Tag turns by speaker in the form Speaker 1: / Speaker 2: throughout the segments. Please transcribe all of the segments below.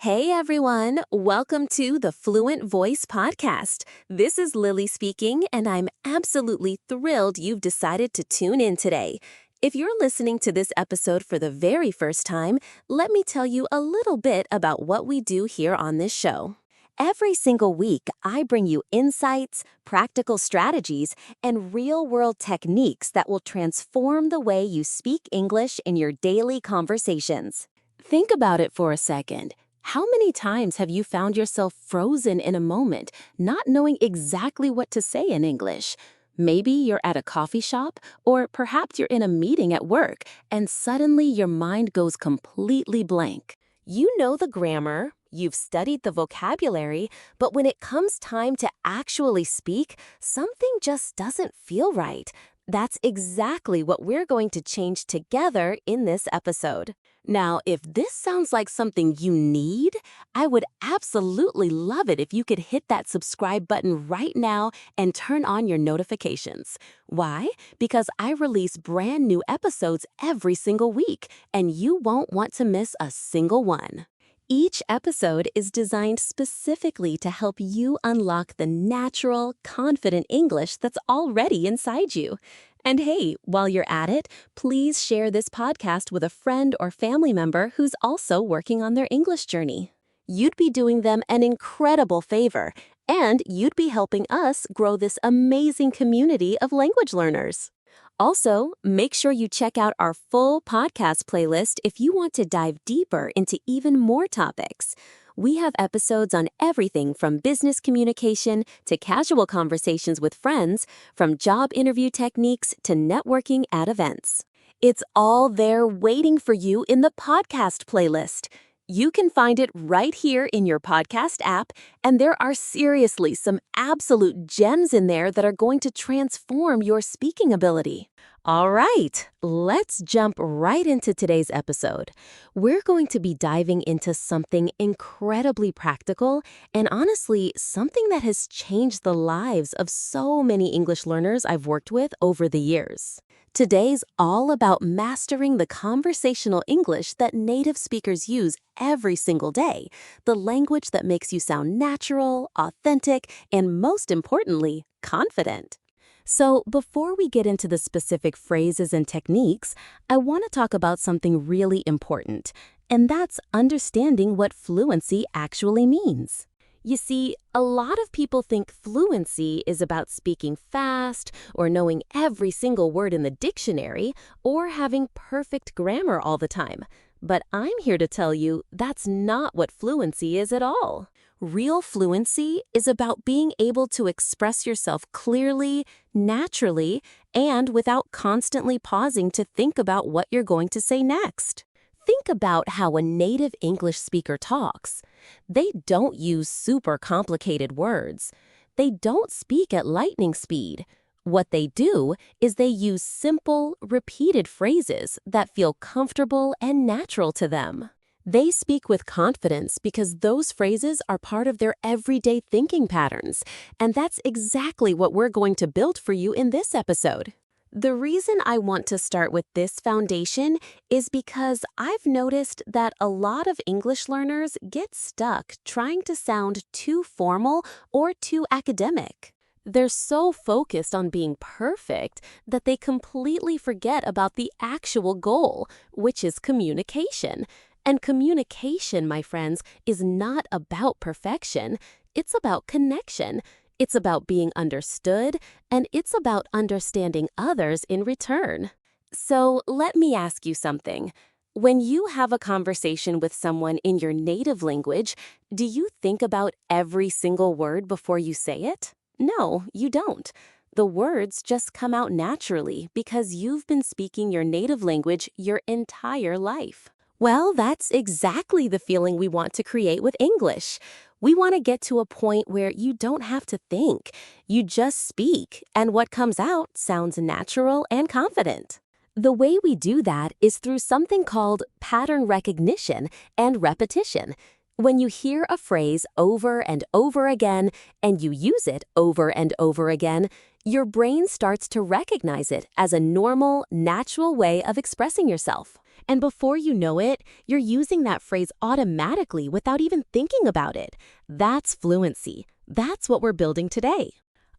Speaker 1: Hey everyone, welcome to the Fluent Voice Podcast. This is Lilly speaking, and I'm absolutely thrilled you've decided to tune in today. If you're listening to this episode for the very first time, let me tell you a little bit about what we do here on this show. Every single week, I bring you insights, practical strategies, and real-world techniques that will transform the way you speak English in your daily conversations. Think about it for a second. How many times have you found yourself frozen in a moment, not knowing exactly what to say in English? Maybe you're at a coffee shop, or perhaps you're in a meeting at work, and suddenly your mind goes completely blank. You know the grammar, you've studied the vocabulary, but when it comes time to actually speak, something just doesn't feel right. That's exactly what we're going to change together in this episode. Now, if this sounds like something you need, I would absolutely love it if you could hit that subscribe button right now and turn on your notifications. Why? Because I release brand new episodes every single week, and you won't want to miss a single one. Each episode is designed specifically to help you unlock the natural, confident English that's already inside you. And hey, while you're at it, please share this podcast with a friend or family member who's also working on their English journey. You'd be doing them an incredible favor, and you'd be helping us grow this amazing community of language learners. Also, make sure you check out our full podcast playlist if you want to dive deeper into even more topics. We have episodes on everything from business communication to casual conversations with friends, from job interview techniques to networking at events. It's all there waiting for you in the podcast playlist. You can find it right here in your podcast app, and there are seriously some absolute gems in there that are going to transform your speaking ability. All right, let's jump right into today's episode. We're going to be diving into something incredibly practical and honestly, something that has changed the lives of so many English learners I've worked with over the years. Today's all about mastering the conversational English that native speakers use every single day, the language that makes you sound natural, authentic, and most importantly, confident. So before we get into the specific phrases and techniques, I want to talk about something really important, and that's understanding what fluency actually means. You see, a lot of people think fluency is about speaking fast or knowing every single word in the dictionary or having perfect grammar all the time. But I'm here to tell you that's not what fluency is at all. Real fluency is about being able to express yourself clearly, naturally, and without constantly pausing to think about what you're going to say next. Think about how a native English speaker talks. They don't use super complicated words. They don't speak at lightning speed. What they do is they use simple, repeated phrases that feel comfortable and natural to them. They speak with confidence because those phrases are part of their everyday thinking patterns, and that's exactly what we're going to build for you in this episode. The reason I want to start with this foundation is because I've noticed that a lot of English learners get stuck trying to sound too formal or too academic. They're so focused on being perfect that they completely forget about the actual goal, which is communication. And communication, my friends, is not about perfection. It's about connection. It's about being understood, and it's about understanding others in return. So let me ask you something. When you have a conversation with someone in your native language, do you think about every single word before you say it? No, you don't. The words just come out naturally because you've been speaking your native language your entire life. Well, that's exactly the feeling we want to create with English. We want to get to a point where you don't have to think. You just speak, and what comes out sounds natural and confident. The way we do that is through something called pattern recognition and repetition. When you hear a phrase over and over again, and you use it over and over again, your brain starts to recognize it as a normal, natural way of expressing yourself. And before you know it, you're using that phrase automatically without even thinking about it. That's fluency. That's what we're building today.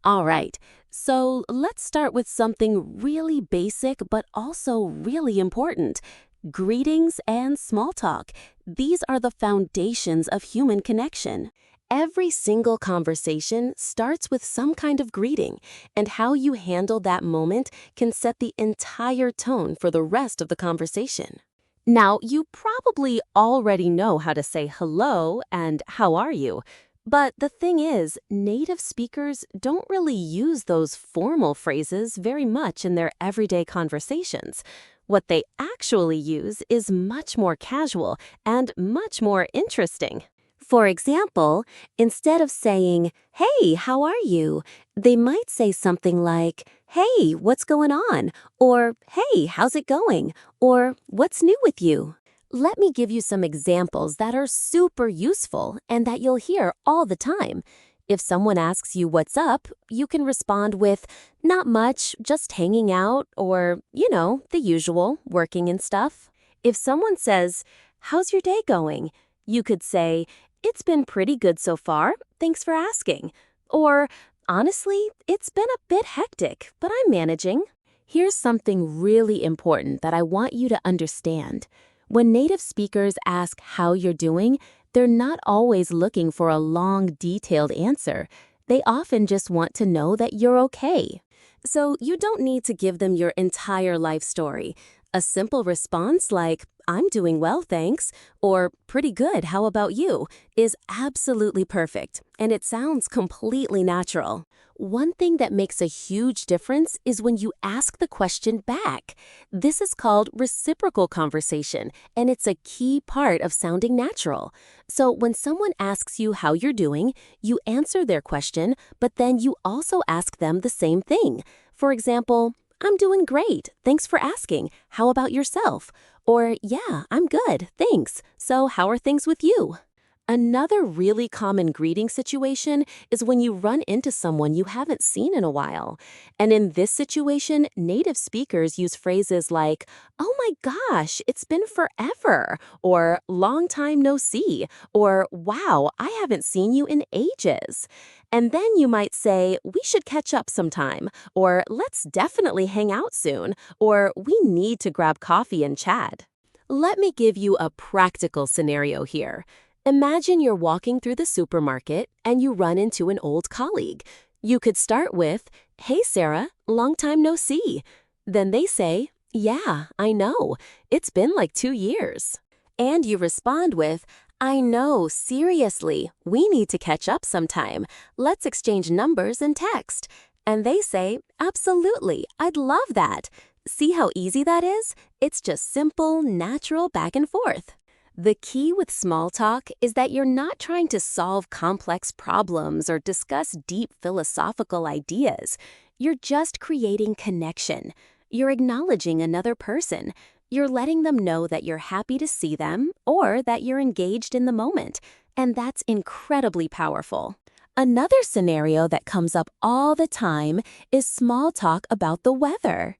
Speaker 1: All right, so let's start with something really basic but also really important. Greetings and small talk. These are the foundations of human connection. Every single conversation starts with some kind of greeting, and how you handle that moment can set the entire tone for the rest of the conversation. Now, you probably already know how to say hello and how are you, but the thing is, native speakers don't really use those formal phrases very much in their everyday conversations. What they actually use is much more casual and much more interesting. For example, instead of saying, "Hey, how are you?" they might say something like, "Hey, what's going on?" Or, "Hey, how's it going?" Or, "What's new with you?" Let me give you some examples that are super useful and that you'll hear all the time. If someone asks you what's up, you can respond with, "Not much, just hanging out," or, the usual, working and stuff. If someone says, "How's your day going?" you could say, "It's been pretty good so far, thanks for asking." Or, "Honestly, it's been a bit hectic, but I'm managing." Here's something really important that I want you to understand. When native speakers ask how you're doing, they're not always looking for a long, detailed answer. They often just want to know that you're okay. So you don't need to give them your entire life story. A simple response like, "I'm doing well, thanks," or "Pretty good, how about you?" is absolutely perfect, and it sounds completely natural. One thing that makes a huge difference is when you ask the question back. This is called reciprocal conversation, and it's a key part of sounding natural. So when someone asks you how you're doing, you answer their question, but then you also ask them the same thing. For example, "I'm doing great, thanks for asking. How about yourself?" Or, "Yeah, I'm good, thanks. So how are things with you?" Another really common greeting situation is when you run into someone you haven't seen in a while. And in this situation, native speakers use phrases like, "Oh my gosh, it's been forever," or "Long time no see," or "Wow, I haven't seen you in ages." And then you might say, "We should catch up sometime," or "Let's definitely hang out soon," or "We need to grab coffee and chat." Let me give you a practical scenario here. Imagine you're walking through the supermarket and you run into an old colleague. You could start with, "Hey Sarah, long time no see." Then they say, "Yeah, I know. It's been like 2 years." And you respond with, "I know, seriously. We need to catch up sometime. Let's exchange numbers and text." And they say, "Absolutely, I'd love that." See how easy that is? It's just simple, natural back and forth. The key with small talk is that you're not trying to solve complex problems or discuss deep philosophical ideas. You're just creating connection. You're acknowledging another person. You're letting them know that you're happy to see them or that you're engaged in the moment. And that's incredibly powerful. Another scenario that comes up all the time is small talk about the weather.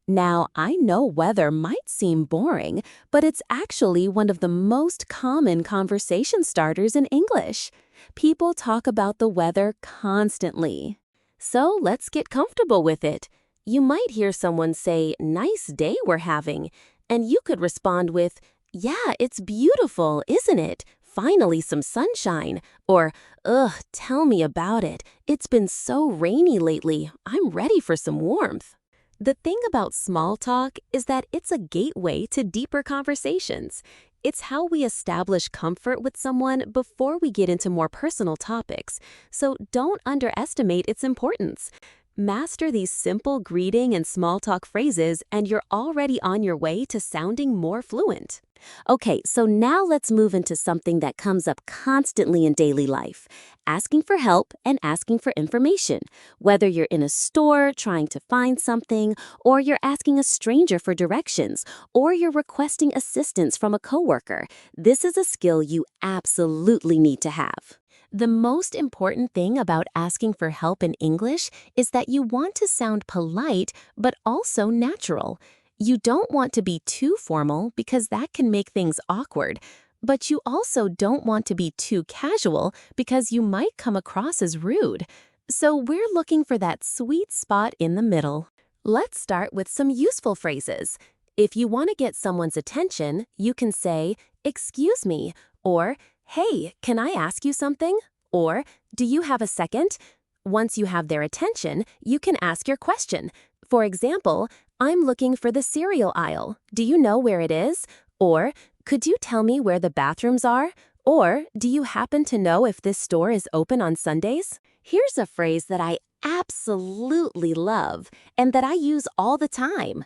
Speaker 1: Now, I know weather might seem boring, but it's actually one of the most common conversation starters in English. People talk about the weather constantly. So let's get comfortable with it. You might hear someone say, "Nice day we're having," and you could respond with, "Yeah, it's beautiful, isn't it? Finally some sunshine." Or, "Ugh, tell me about it. It's been so rainy lately. I'm ready for some warmth." The thing about small talk is that it's a gateway to deeper conversations. It's how we establish comfort with someone before we get into more personal topics, so don't underestimate its importance. Master these simple greeting and small talk phrases, and you're already on your way to sounding more fluent. Okay, so now let's move into something that comes up constantly in daily life: asking for help and asking for information. Whether you're in a store trying to find something, or you're asking a stranger for directions, or you're requesting assistance from a coworker, this is a skill you absolutely need to have. The most important thing about asking for help in English is that you want to sound polite, but also natural. You don't want to be too formal because that can make things awkward, but you also don't want to be too casual because you might come across as rude. So we're looking for that sweet spot in the middle. Let's start with some useful phrases. If you want to get someone's attention, you can say, "Excuse me," or "Hey, can I ask you something?" or "Do you have a second?" Once you have their attention, you can ask your question. For example, "I'm looking for the cereal aisle. Do you know where it is?" Or, "Could you tell me where the bathrooms are?" Or, "Do you happen to know if this store is open on Sundays?" Here's a phrase that I absolutely love and that I use all the time.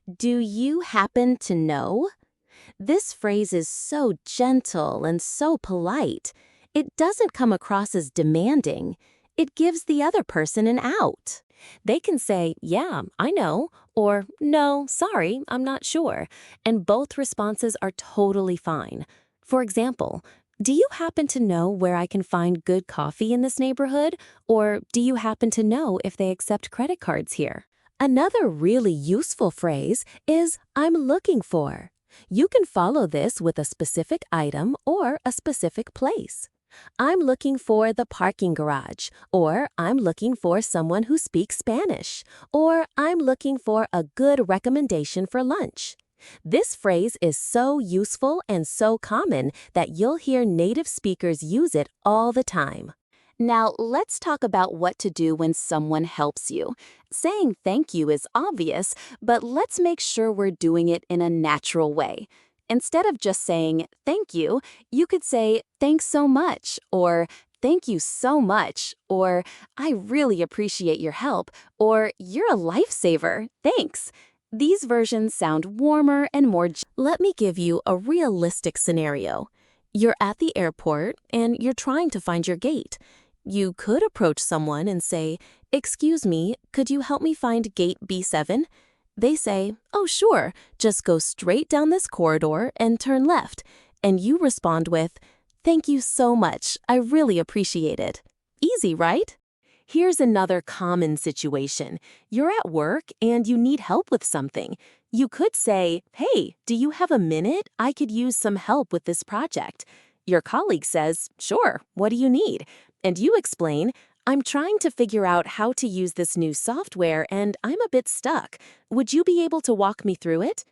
Speaker 1: Do you happen to know? This phrase is so gentle and so polite. It doesn't come across as demanding. It gives the other person an out. They can say, "Yeah, I know," or "No, sorry, I'm not sure," and both responses are totally fine. For example, "Do you happen to know where I can find good coffee in this neighborhood?" Or, "Do you happen to know if they accept credit cards here?" Another really useful phrase is "I'm looking for." You can follow this with a specific item or a specific place. "I'm looking for the parking garage," or "I'm looking for someone who speaks Spanish," or "I'm looking for a good recommendation for lunch." This phrase is so useful and so common that you'll hear native speakers use it all the time. Now, let's talk about what to do when someone helps you. Saying thank you is obvious, but let's make sure we're doing it in a natural way. Instead of just saying thank you could say "Thanks so much," or "Thank you so much," or "I really appreciate your help," or "You're a lifesaver, thanks." These versions sound warmer and more. Let me give you a realistic scenario. You're at the airport and you're trying to find your gate. You could approach someone and say, "Excuse me, could you help me find gate B7? They say, "Oh, sure, just go straight down this corridor and turn left." And you respond with, "Thank you so much, I really appreciate it." Easy, right? Here's another common situation. You're at work and you need help with something. You could say, "Hey, do you have a minute? I could use some help with this project." Your colleague says, "Sure, what do you need?" And you explain, "I'm trying to figure out how to use this new software and I'm a bit stuck. Would you be able to walk me through it?"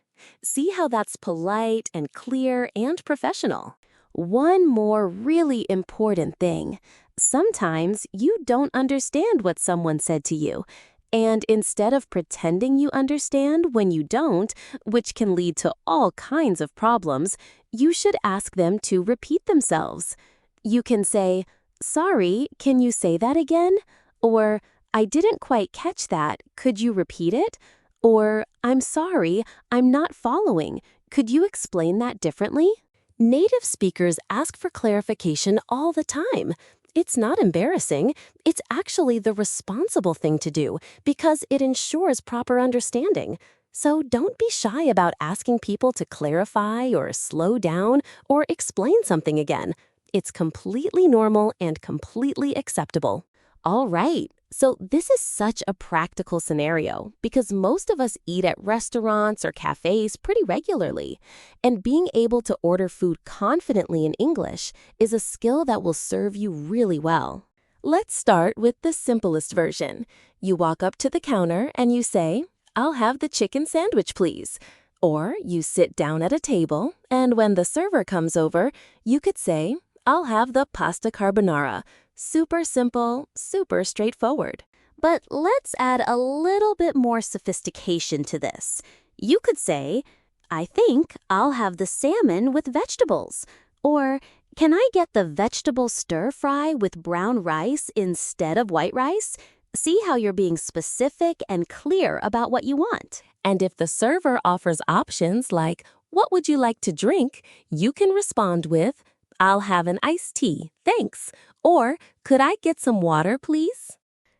Speaker 1: See how that's polite and clear and professional. One more really important thing. Sometimes you don't understand what someone said to you. And instead of pretending you understand when you don't, which can lead to all kinds of problems, you should ask them to repeat themselves. You can say, "Sorry, can you say that again?" Or, "I didn't quite catch that. Could you repeat it?" Or, "I'm sorry, I'm not following. Could you explain that differently?" Native speakers ask for clarification all the time. It's not embarrassing. It's actually the responsible thing to do because it ensures proper understanding. So don't be shy about asking people to clarify or slow down or explain something again. It's completely normal and completely acceptable. All right, so this is such a practical scenario because most of us eat at restaurants or cafes pretty regularly. And being able to order food confidently in English is a skill that will serve you really well. Let's start with the simplest version. You walk up to the counter and you say, "I'll have the chicken sandwich, please." Or you sit down at a table, and when the server comes over, you could say, "I'll have the pasta carbonara." Super simple, super straightforward. But let's add a little bit more sophistication to this. You could say, "I think I'll have the salmon with vegetables." Or, "Can I get the vegetable stir-fry with brown rice instead of white rice?" See how you're being specific and clear about what you want. And if the server offers options like, "What would you like to drink?" you can respond with, "I'll have an iced tea, thanks." Or, "Could I get some water, please?"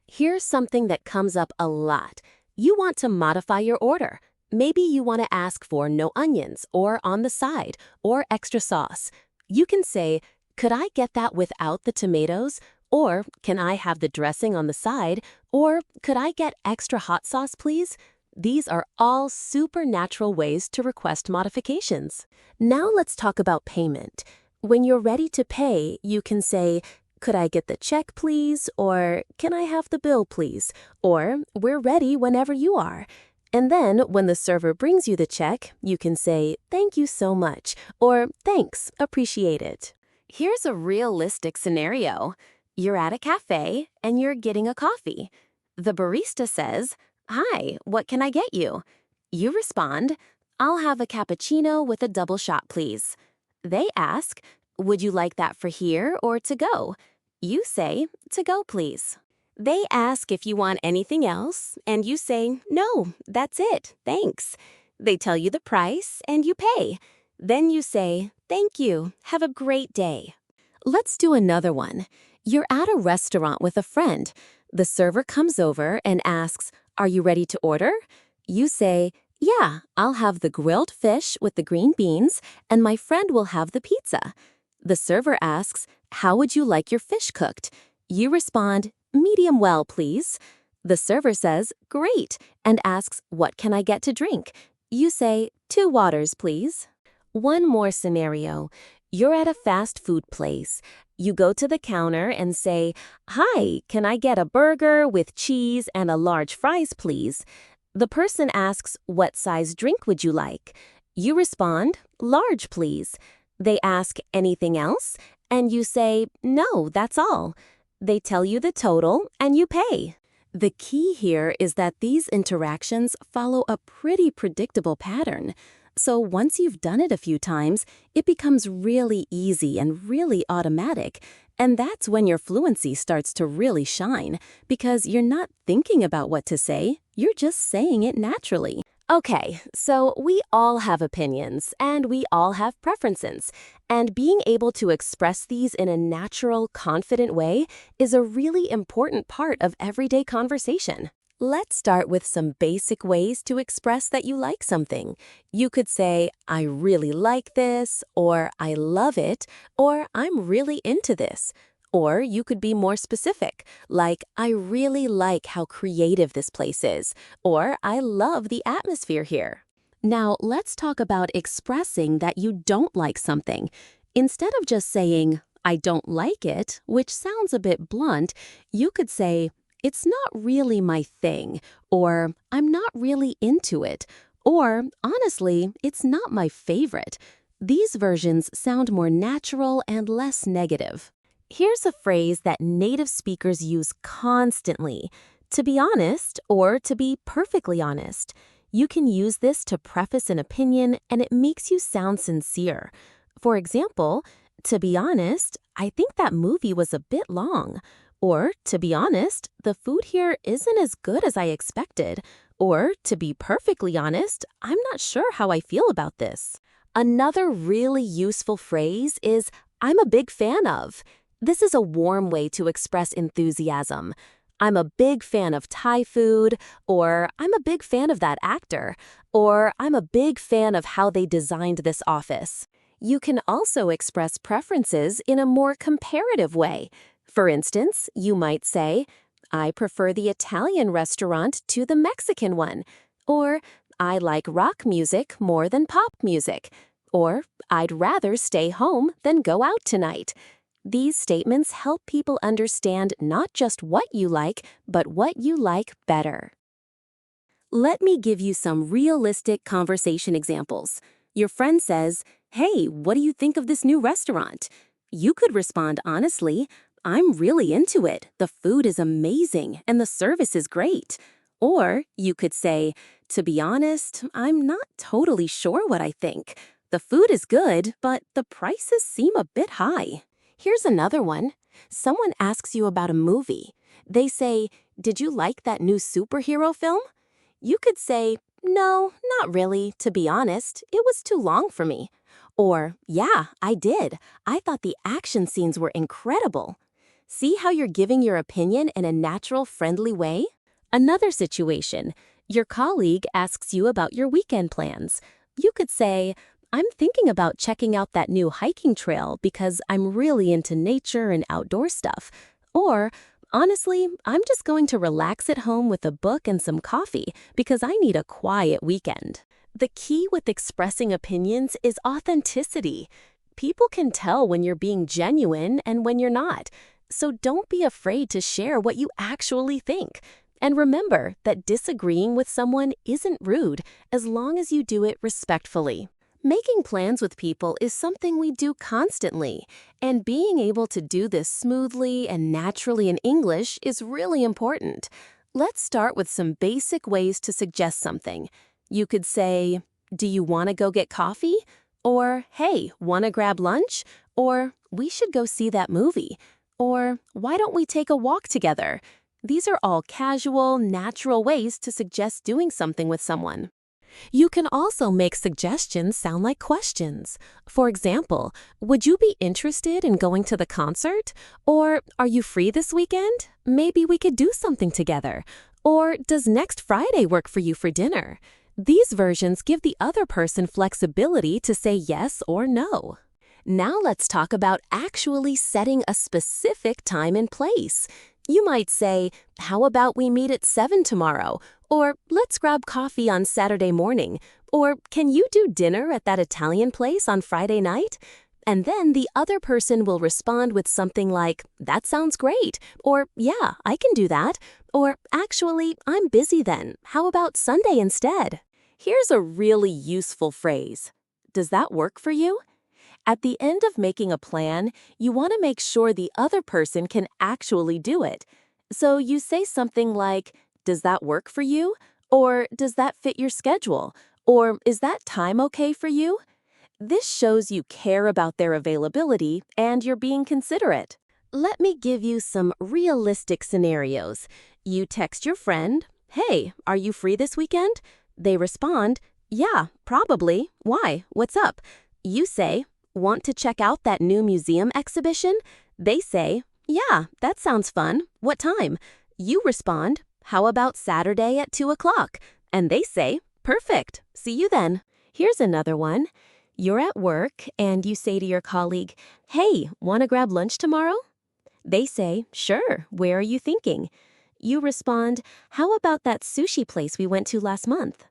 Speaker 1: Here's something that comes up a lot. You want to modify your order. Maybe you want to ask for no onions, or on the side, or extra sauce. You can say, "Could I get that without the tomatoes?" Or, "Can I have the dressing on the side?" Or, "Could I get extra hot sauce, please?" These are all super natural ways to request modifications. Now let's talk about payment. When you're ready to pay, you can say, "Could I get the check, please?" Or, "Can I have the bill, please?" Or, "We're ready whenever you are." And then, when the server brings you the check, you can say, "Thank you so much," or "Thanks, appreciate it." Here's a realistic scenario. You're at a cafe and you're getting a coffee. The barista says, "Hi, what can I get you?" You respond, "I'll have a cappuccino with a double shot, please." They ask, "Would you like that for here or to go?" You say, "To go, please." They ask if you want anything else, and you say, "No, that's it, thanks." They tell you the price, and you pay. Then you say, "Thank you, have a great day." Let's do another one. You're at a restaurant with a friend. The server comes over and asks, "Are you ready to order?" You say, "Yeah, I'll have the grilled fish with the green beans, and my friend will have the pizza." The server asks, "How would you like your fish cooked?" You respond, "Medium well, please." The server says, "Great," and asks, "What can I get to drink?" You say, "2 waters, please." One more scenario. You're at a fast food place. You go to the counter and say, "Hi, can I get a burger with cheese and a large fries, please?" The person asks, "What size drink would you like?" You respond, "Large, please." They ask, "Anything else?" And you say, "No, that's all." They tell you the total, and you pay. The key here is that these interactions follow a pretty predictable pattern. So once you've done it a few times, it becomes really easy and really automatic. And that's when your fluency starts to really shine, because you're not thinking about what to say, you're just saying it naturally. Okay, so we all have opinions, and we all have preferences, and being able to express these in a natural, confident way is a really important part of everyday conversation. Let's start with some basic ways to express that you like something. You could say, "I really like this," or "I love it," or "I'm really into this." Or you could be more specific, like, "I really like how creative this place is," or "I love the atmosphere here." Now, let's talk about expressing that you don't like something. Instead of just saying, "I don't like it," which sounds a bit blunt, you could say, "It's not really my thing," or "I'm not really into it," or "Honestly, it's not my favorite." These versions sound more natural and less negative. Here's a phrase that native speakers use constantly: "to be honest," or "to be perfectly honest." You can use this to preface an opinion, and it makes you sound sincere. For example, "To be honest, I think that movie was a bit long." Or, "To be honest, the food here isn't as good as I expected." Or, "To be perfectly honest, I'm not sure how I feel about this." Another really useful phrase is, "I'm a big fan of." This is a warm way to express enthusiasm. "I'm a big fan of Thai food," or "I'm a big fan of that actor," or "I'm a big fan of how they designed this office." You can also express preferences in a more comparative way. For instance, you might say, "I prefer the Italian restaurant to the Mexican one," or "I like rock music more than pop music," or "I'd rather stay home than go out tonight." These statements help people understand not just what you like, but what you like better. Let me give you some realistic conversation examples. Your friend says, "Hey, what do you think of this new restaurant?" You could respond honestly, "I'm really into it. The food is amazing and the service is great." Or you could say, "To be honest, I'm not totally sure what I think. The food is good, but the prices seem a bit high." Here's another one. Someone asks you about a movie. They say, "Did you like that new superhero film?" You could say, "No, not really, to be honest. It was too long for me." Or, "Yeah, I did. I thought the action scenes were incredible." See how you're giving your opinion in a natural, friendly way? Another situation. Your colleague asks you about your weekend plans. You could say, "I'm thinking about checking out that new hiking trail because I'm really into nature and outdoor stuff." Or, Honestly, I'm just going to relax at home with a book and some coffee because I need a quiet weekend. The key with expressing opinions is authenticity. People can tell when you're being genuine and when you're not. So don't be afraid to share what you actually think. And remember that disagreeing with someone isn't rude as long as you do it respectfully. Making plans with people is something we do constantly, and being able to do this smoothly and naturally in English is really important. Let's start with some basic ways to suggest something. You could say, "Do you want to go get coffee?" Or, "Hey, want to grab lunch?" Or, "We should go see that movie." Or, "Why don't we take a walk together?" These are all casual, natural ways to suggest doing something with someone. You can also make suggestions sound like questions. For example, would you be interested in going to the concert? Or, are you free this weekend? Maybe we could do something together. Or, does next Friday work for you for dinner? These versions give the other person flexibility to say yes or no. Now let's talk about actually setting a specific time and place. You might say, "How about we meet at 7 tomorrow?" Or, "Let's grab coffee on Saturday morning." Or, "Can you do dinner at that Italian place on Friday night?" And then the other person will respond with something like, "That sounds great." Or, "Yeah, I can do that." Or, "Actually, I'm busy then. How about Sunday instead?" Here's a really useful phrase. Does that work for you? At the end of making a plan, you want to make sure the other person can actually do it. So you say something like, "Does that work for you?" Or, "Does that fit your schedule?" Or, "Is that time okay for you?" This shows you care about their availability and you're being considerate. Let me give you some realistic scenarios. You text your friend, "Hey, are you free this weekend?" They respond, "Yeah, probably. Why? What's up?" You say, "Want to check out that new museum exhibition?" They say, "Yeah, that sounds fun. What time?" You respond, "How about Saturday at 2 o'clock?" And they say, "Perfect. See you then." Here's another one. You're at work and you say to your colleague, "Hey, want to grab lunch tomorrow?" They say, "Sure. Where are you thinking?" You respond, "How about that sushi place we went to last month?"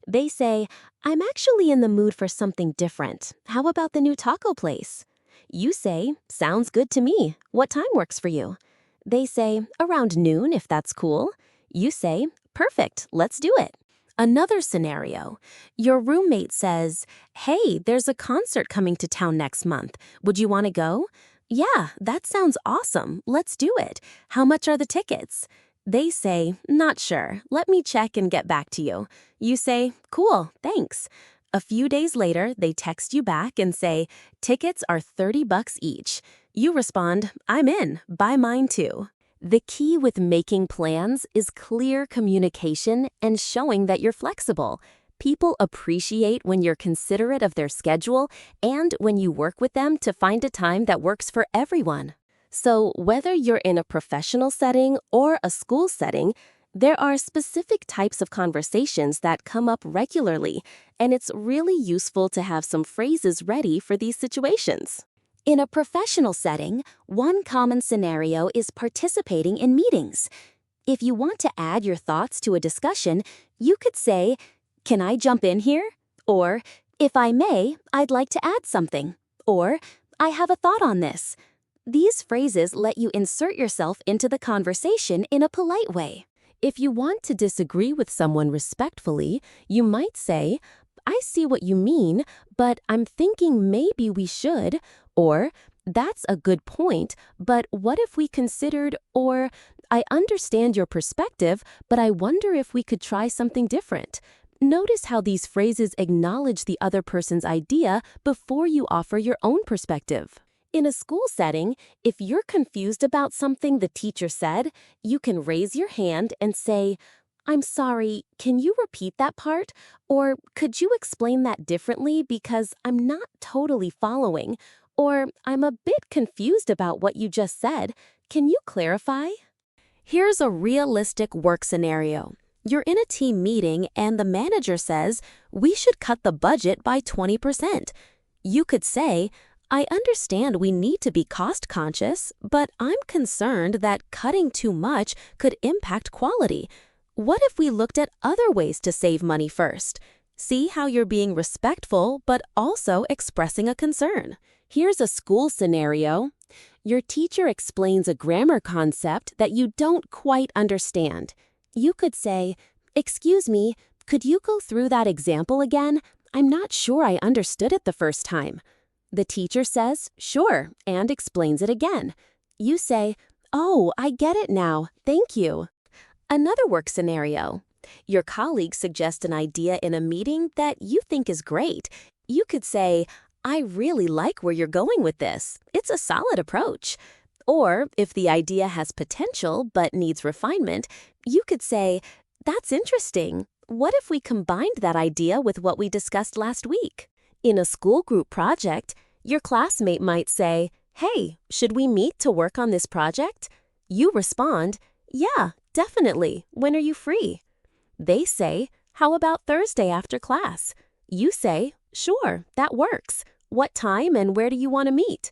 Speaker 1: They say, "I'm actually in the mood for something different. How about the new taco place?" You say, "Sounds good to me. What time works for you?" They say, "Around noon, if that's cool." You say, "Perfect, let's do it." Another scenario. Your roommate says, "Hey, there's a concert coming to town next month. Would you want to go?" "Yeah, that sounds awesome. Let's do it. How much are the tickets?" They say, "Not sure. Let me check and get back to you." You say, "Cool, thanks." A few days later, they text you back and say, "Tickets are $30 each." You respond, "I'm in. Buy mine too." The key with making plans is clear communication and showing that you're flexible. People appreciate when you're considerate of their schedule and when you work with them to find a time that works for everyone. So whether you're in a professional setting or a school setting, there are specific types of conversations that come up regularly, and it's really useful to have some phrases ready for these situations. In a professional setting, one common scenario is participating in meetings. If you want to add your thoughts to a discussion, you could say, "Can I jump in here?" Or, "If I may, I'd like to add something." Or, "I have a thought on this." These phrases let you insert yourself into the conversation in a polite way. If you want to disagree with someone respectfully, you might say, "I see what you mean, but I'm thinking maybe we should." Or, "That's a good point, but what if we considered," or, "I understand your perspective, but I wonder if we could try something different." Notice how these phrases acknowledge the other person's idea before you offer your own perspective. In a school setting, if you're confused about something the teacher said, you can raise your hand and say, "I'm sorry, can you repeat that part?" Or, "Could you explain that differently because I'm not totally following?" Or, "I'm a bit confused about what you just said. Can you clarify?" Here's a realistic work scenario. You're in a team meeting and the manager says, "We should cut the budget by 20%. You could say, I understand we need to be cost conscious, but I'm concerned that cutting too much could impact quality. What if we looked at other ways to save money first? See how you're being respectful, but also expressing a concern. Here's a school scenario. Your teacher explains a grammar concept that you don't quite understand. You could say, "Excuse me, could you go through that example again? I'm not sure I understood it the first time." The teacher says, "Sure," and explains it again. You say, "Oh, I get it now. Thank you." Another work scenario. Your colleague suggests an idea in a meeting that you think is great. You could say, "I really like where you're going with this. It's a solid approach." Or, if the idea has potential but needs refinement, you could say, "That's interesting. What if we combined that idea with what we discussed last week?" In a school group project, your classmate might say, "Hey, should we meet to work on this project?" You respond, "Yeah, definitely. When are you free?" They say, "How about Thursday after class?" You say, "Sure, that works. What time and where do you want to meet?"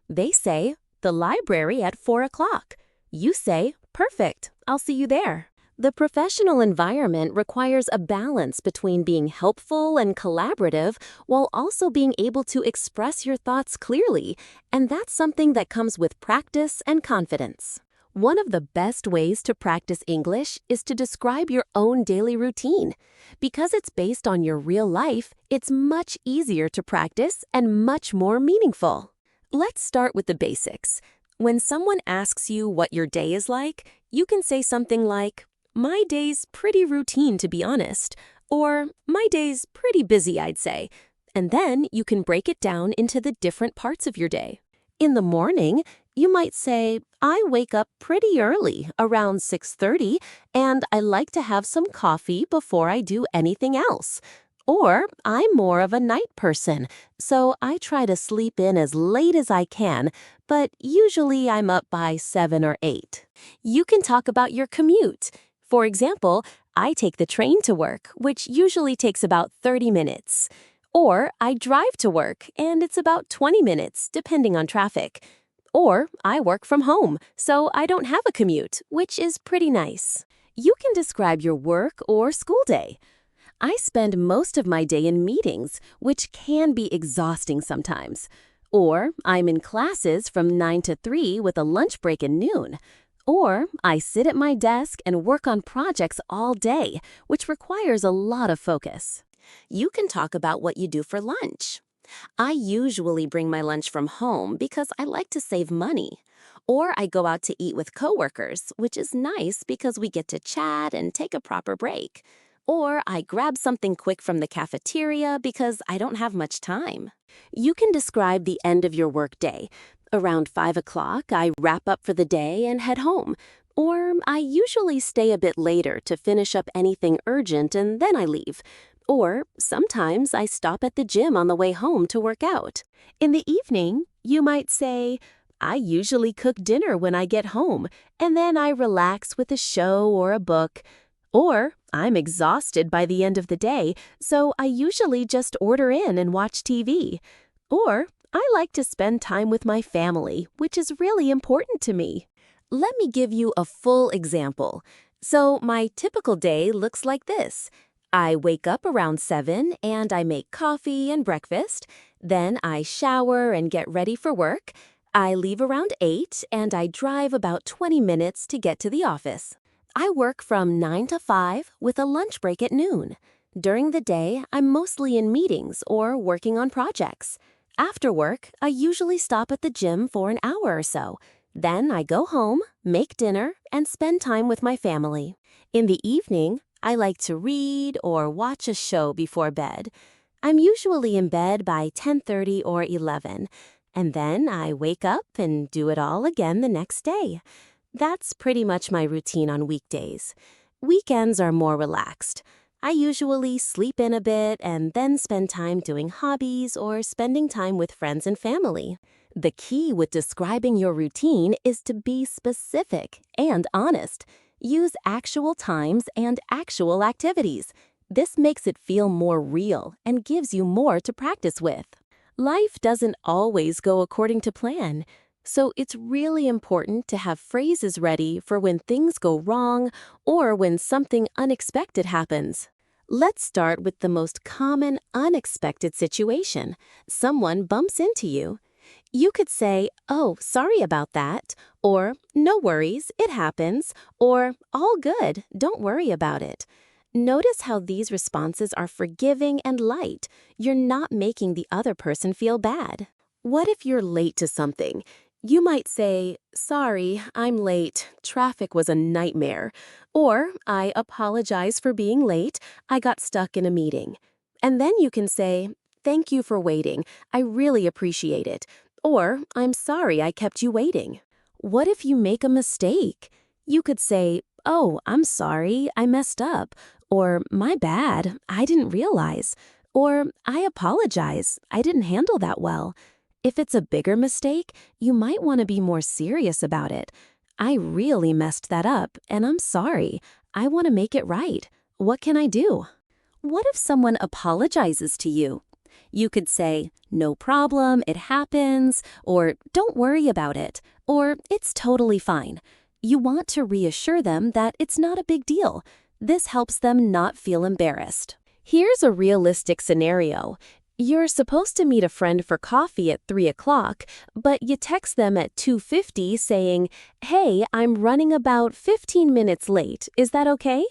Speaker 1: They say, "The library at 4 o'clock." You say, "Perfect. I'll see you there." The professional environment requires a balance between being helpful and collaborative while also being able to express your thoughts clearly, and that's something that comes with practice and confidence. One of the best ways to practice English is to describe your own daily routine. Because it's based on your real life, it's much easier to practice and much more meaningful. Let's start with the basics. When someone asks you what your day is like, you can say something like, "My day's pretty routine, to be honest," or "My day's pretty busy, I'd say." And then you can break it down into the different parts of your day. In the morning, you might say, "I wake up pretty early, around 6:30, and I like to have some coffee before I do anything else." Or, "I'm more of a night person, so I try to sleep in as late as I can, but usually I'm up by 7 or 8. You can talk about your commute. For example, "I take the train to work, which usually takes about 30 minutes. Or, "I drive to work, and it's about 20 minutes, depending on traffic." Or, "I work from home, so I don't have a commute, which is pretty nice." You can describe your work or school day. "I spend most of my day in meetings, which can be exhausting sometimes." Or, "I'm in classes from 9 to 3 with a lunch break at noon." Or, "I sit at my desk and work on projects all day, which requires a lot of focus." You can talk about what you do for lunch. "I usually bring my lunch from home because I like to save money." Or, "I go out to eat with coworkers, which is nice because we get to chat and take a proper break." Or, "I grab something quick from the cafeteria because I don't have much time." You can describe the end of your workday. "Around 5 o'clock, I wrap up for the day and head home." Or, "I usually stay a bit later to finish up anything urgent and then I leave." Or, "Sometimes I stop at the gym on the way home to work out." In the evening, you might say, "I usually cook dinner when I get home, and then I relax with a show or a book." Or, "I'm exhausted by the end of the day, so I usually just order in and watch TV." Or, "I like to spend time with my family, which is really important to me." Let me give you a full example. So my typical day looks like this. I wake up around 7 and I make coffee and breakfast. Then I shower and get ready for work. I leave around 8 and I drive about 20 minutes to get to the office. I work from 9 to 5 with a lunch break at noon. During the day, I'm mostly in meetings or working on projects. After work, I usually stop at the gym for an hour or so. Then I go home, make dinner, and spend time with my family. In the evening, I like to read or watch a show before bed. I'm usually in bed by 10:30 or 11, and then I wake up and do it all again the next day. That's pretty much my routine on weekdays. Weekends are more relaxed. I usually sleep in a bit and then spend time doing hobbies or spending time with friends and family. The key with describing your routine is to be specific and honest. Use actual times and actual activities. This makes it feel more real and gives you more to practice with. Life doesn't always go according to plan, so it's really important to have phrases ready for when things go wrong or when something unexpected happens. Let's start with the most common unexpected situation. Someone bumps into you. You could say, "Oh, sorry about that," or "No worries, it happens," or "All good, don't worry about it." Notice how these responses are forgiving and light. You're not making the other person feel bad. What if you're late to something? You might say, "Sorry, I'm late. Traffic was a nightmare." Or, "I apologize for being late. I got stuck in a meeting." And then you can say, "Thank you for waiting. I really appreciate it." Or, "I'm sorry I kept you waiting." What if you make a mistake? You could say, "Oh, I'm sorry, I messed up." Or, "My bad, I didn't realize." Or, "I apologize, I didn't handle that well." If it's a bigger mistake, you might want to be more serious about it. "I really messed that up, and I'm sorry. I want to make it right. What can I do?" What if someone apologizes to you? You could say, "No problem, it happens," or "Don't worry about it," or "It's totally fine." You want to reassure them that it's not a big deal. This helps them not feel embarrassed. Here's a realistic scenario. You're supposed to meet a friend for coffee at 3 o'clock, but you text them at 2:50 saying, "Hey, I'm running about 15 minutes late. Is that okay?"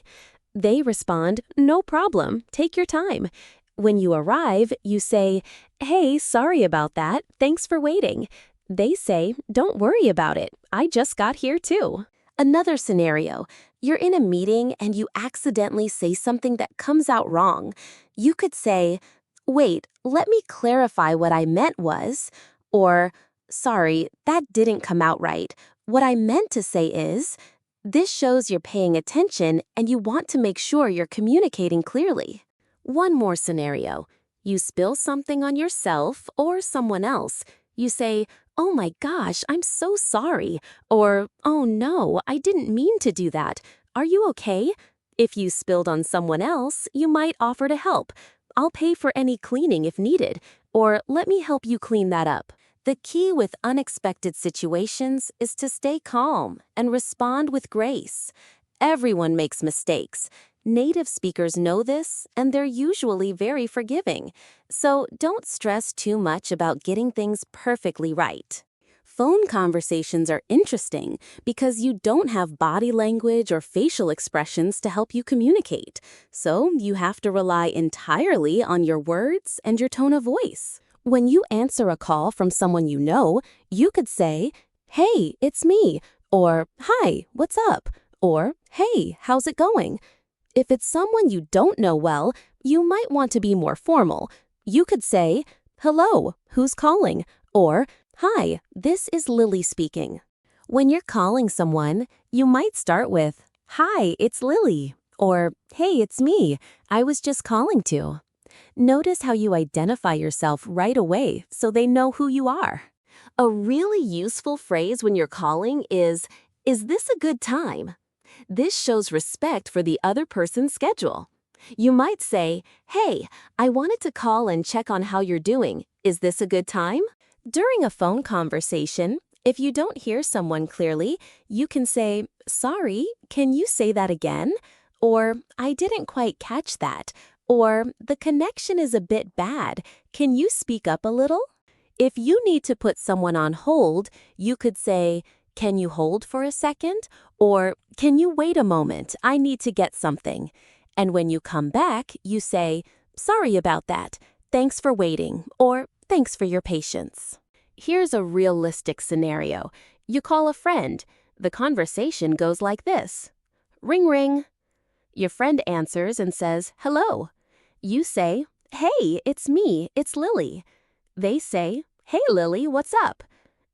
Speaker 1: They respond, "No problem. Take your time." When you arrive, you say, "Hey, sorry about that. Thanks for waiting." They say, "Don't worry about it. I just got here too." Another scenario. You're in a meeting and you accidentally say something that comes out wrong. You could say, "Wait, let me clarify what I meant was," or "Sorry, that didn't come out right. What I meant to say is." This shows you're paying attention and you want to make sure you're communicating clearly. One more scenario. You spill something on yourself or someone else. You say, "Oh my gosh, I'm so sorry." Or, "Oh no, I didn't mean to do that. Are you okay?" If you spilled on someone else, you might offer to help. "I'll pay for any cleaning if needed," or "Let me help you clean that up." The key with unexpected situations is to stay calm and respond with grace. Everyone makes mistakes. Native speakers know this, and they're usually very forgiving. So don't stress too much about getting things perfectly right. Phone conversations are interesting because you don't have body language or facial expressions to help you communicate. So you have to rely entirely on your words and your tone of voice. When you answer a call from someone you know, you could say, "Hey, it's me," or "Hi, what's up?" or "Hey, how's it going?" If it's someone you don't know well, you might want to be more formal. You could say, "Hello, who's calling?" or "Hi, this is Lilly speaking." When you're calling someone, you might start with, "Hi, it's Lilly," or "Hey, it's me. I was just calling to." Notice how you identify yourself right away so they know who you are. A really useful phrase when you're calling is this a good time?" This shows respect for the other person's schedule. You might say, "Hey, I wanted to call and check on how you're doing. Is this a good time?" During a phone conversation, if you don't hear someone clearly, you can say, "Sorry, can you say that again?" Or, "I didn't quite catch that." Or, "The connection is a bit bad. Can you speak up a little?" If you need to put someone on hold, you could say, "Can you hold for a second?" Or, "Can you wait a moment? I need to get something." And when you come back, you say, "Sorry about that. Thanks for waiting," or "Thanks for your patience." Here's a realistic scenario. You call a friend. The conversation goes like this. Ring, ring. Your friend answers and says, "Hello." You say, "Hey, it's me, it's Lilly." They say, "Hey Lilly, what's up?"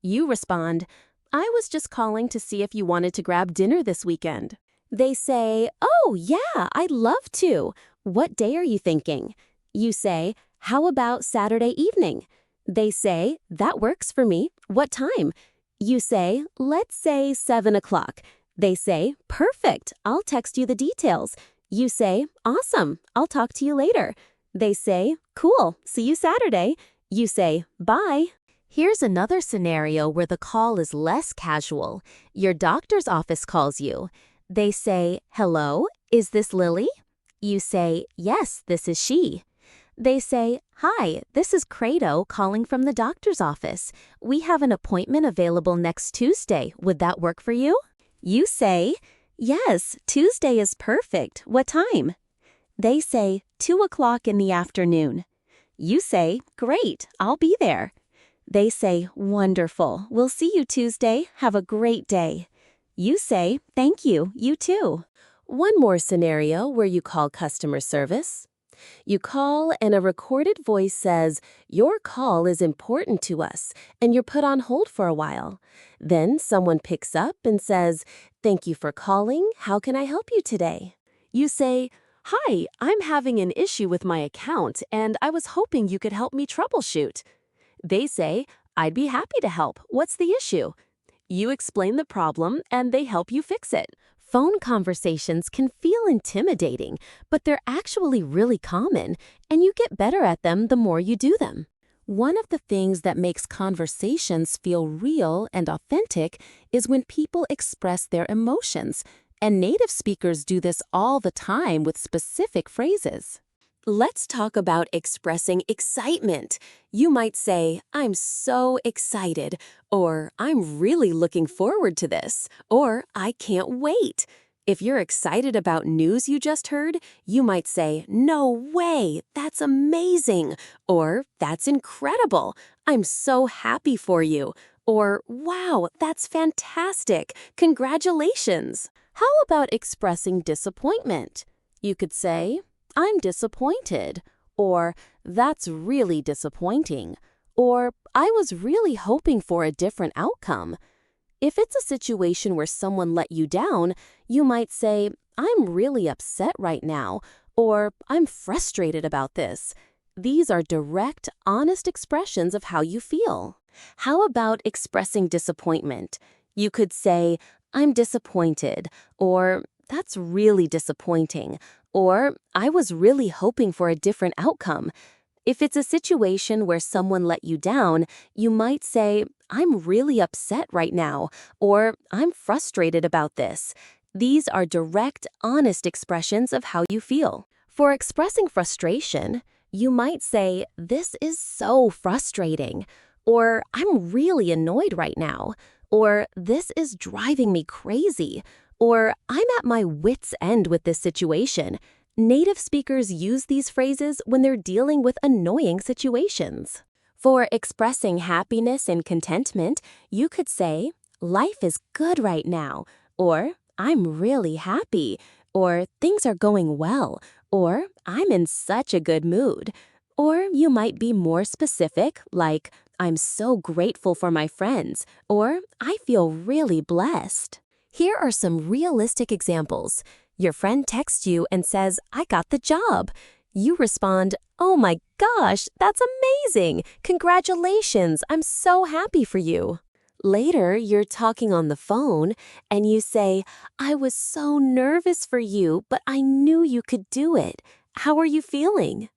Speaker 1: You respond, "I was just calling to see if you wanted to grab dinner this weekend." They say, "Oh yeah, I'd love to. What day are you thinking?" You say, "How about Saturday evening?" They say, "That works for me. What time?" You say, "Let's say 7 o'clock. They say, "Perfect, I'll text you the details." You say, "Awesome, I'll talk to you later." They say, "Cool, see you Saturday." You say, bye. Here's another scenario where the call is less casual. Your doctor's office calls you. They say, hello, is this Lilly? You say, yes, this is she. They say, hi, this is Credo calling from the doctor's office. We have an appointment available next Tuesday. Would that work for you? You say, yes, Tuesday is perfect. What time? They say, 2 o'clock in the afternoon. You say, great, I'll be there. They say, wonderful, we'll see you Tuesday. Have a great day. You say, thank you, you too. One more scenario where you call customer service. You call and a recorded voice says, your call is important to us, and you're put on hold for a while. Then someone picks up and says, thank you for calling. How can I help you today? You say, hi, I'm having an issue with my account, and I was hoping you could help me troubleshoot. They say, I'd be happy to help. What's the issue? You explain the problem, and they help you fix it. Phone conversations can feel intimidating, but they're actually really common, and you get better at them the more you do them. One of the things that makes conversations feel real and authentic is when people express their emotions, and native speakers do this all the time with specific phrases. Let's talk about expressing excitement. You might say, I'm so excited, or I'm really looking forward to this, or I can't wait. If you're excited about news you just heard, you might say, no way, that's amazing, or that's incredible, I'm so happy for you, or wow, that's fantastic, congratulations. How about expressing disappointment? You could say, I'm disappointed, or that's really disappointing, or I was really hoping for a different outcome. If it's a situation where someone let you down, you might say, I'm really upset right now, or I'm frustrated about this. These are direct, honest expressions of how you feel. How about expressing disappointment? You could say, I'm disappointed, or that's really disappointing, or I was really hoping for a different outcome. If it's a situation where someone let you down, you might say, I'm really upset right now, or I'm frustrated about this. These are direct, honest expressions of how you feel. For expressing frustration, you might say, this is so frustrating, or I'm really annoyed right now, or this is driving me crazy, or I'm at my wit's end with this situation. Native speakers use these phrases when they're dealing with annoying situations. For expressing happiness and contentment, you could say, life is good right now, or I'm really happy, or things are going well, or I'm in such a good mood. Or you might be more specific, like, I'm so grateful for my friends, or I feel really blessed. Here are some realistic examples. Your friend texts you and says, I got the job. You respond, oh my gosh, that's amazing. Congratulations, I'm so happy for you. Later, you're talking on the phone and you say, I was so nervous for you, but I knew you could do it. How are you feeling?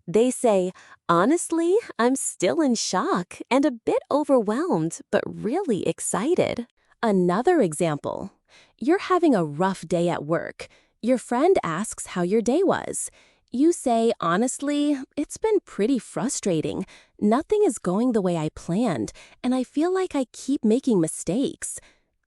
Speaker 1: They say, honestly, I'm still in shock and a bit overwhelmed, but really excited. Another example. You're having a rough day at work. Your friend asks how your day was. You say, honestly, it's been pretty frustrating. Nothing is going the way I planned, and I feel like I keep making mistakes.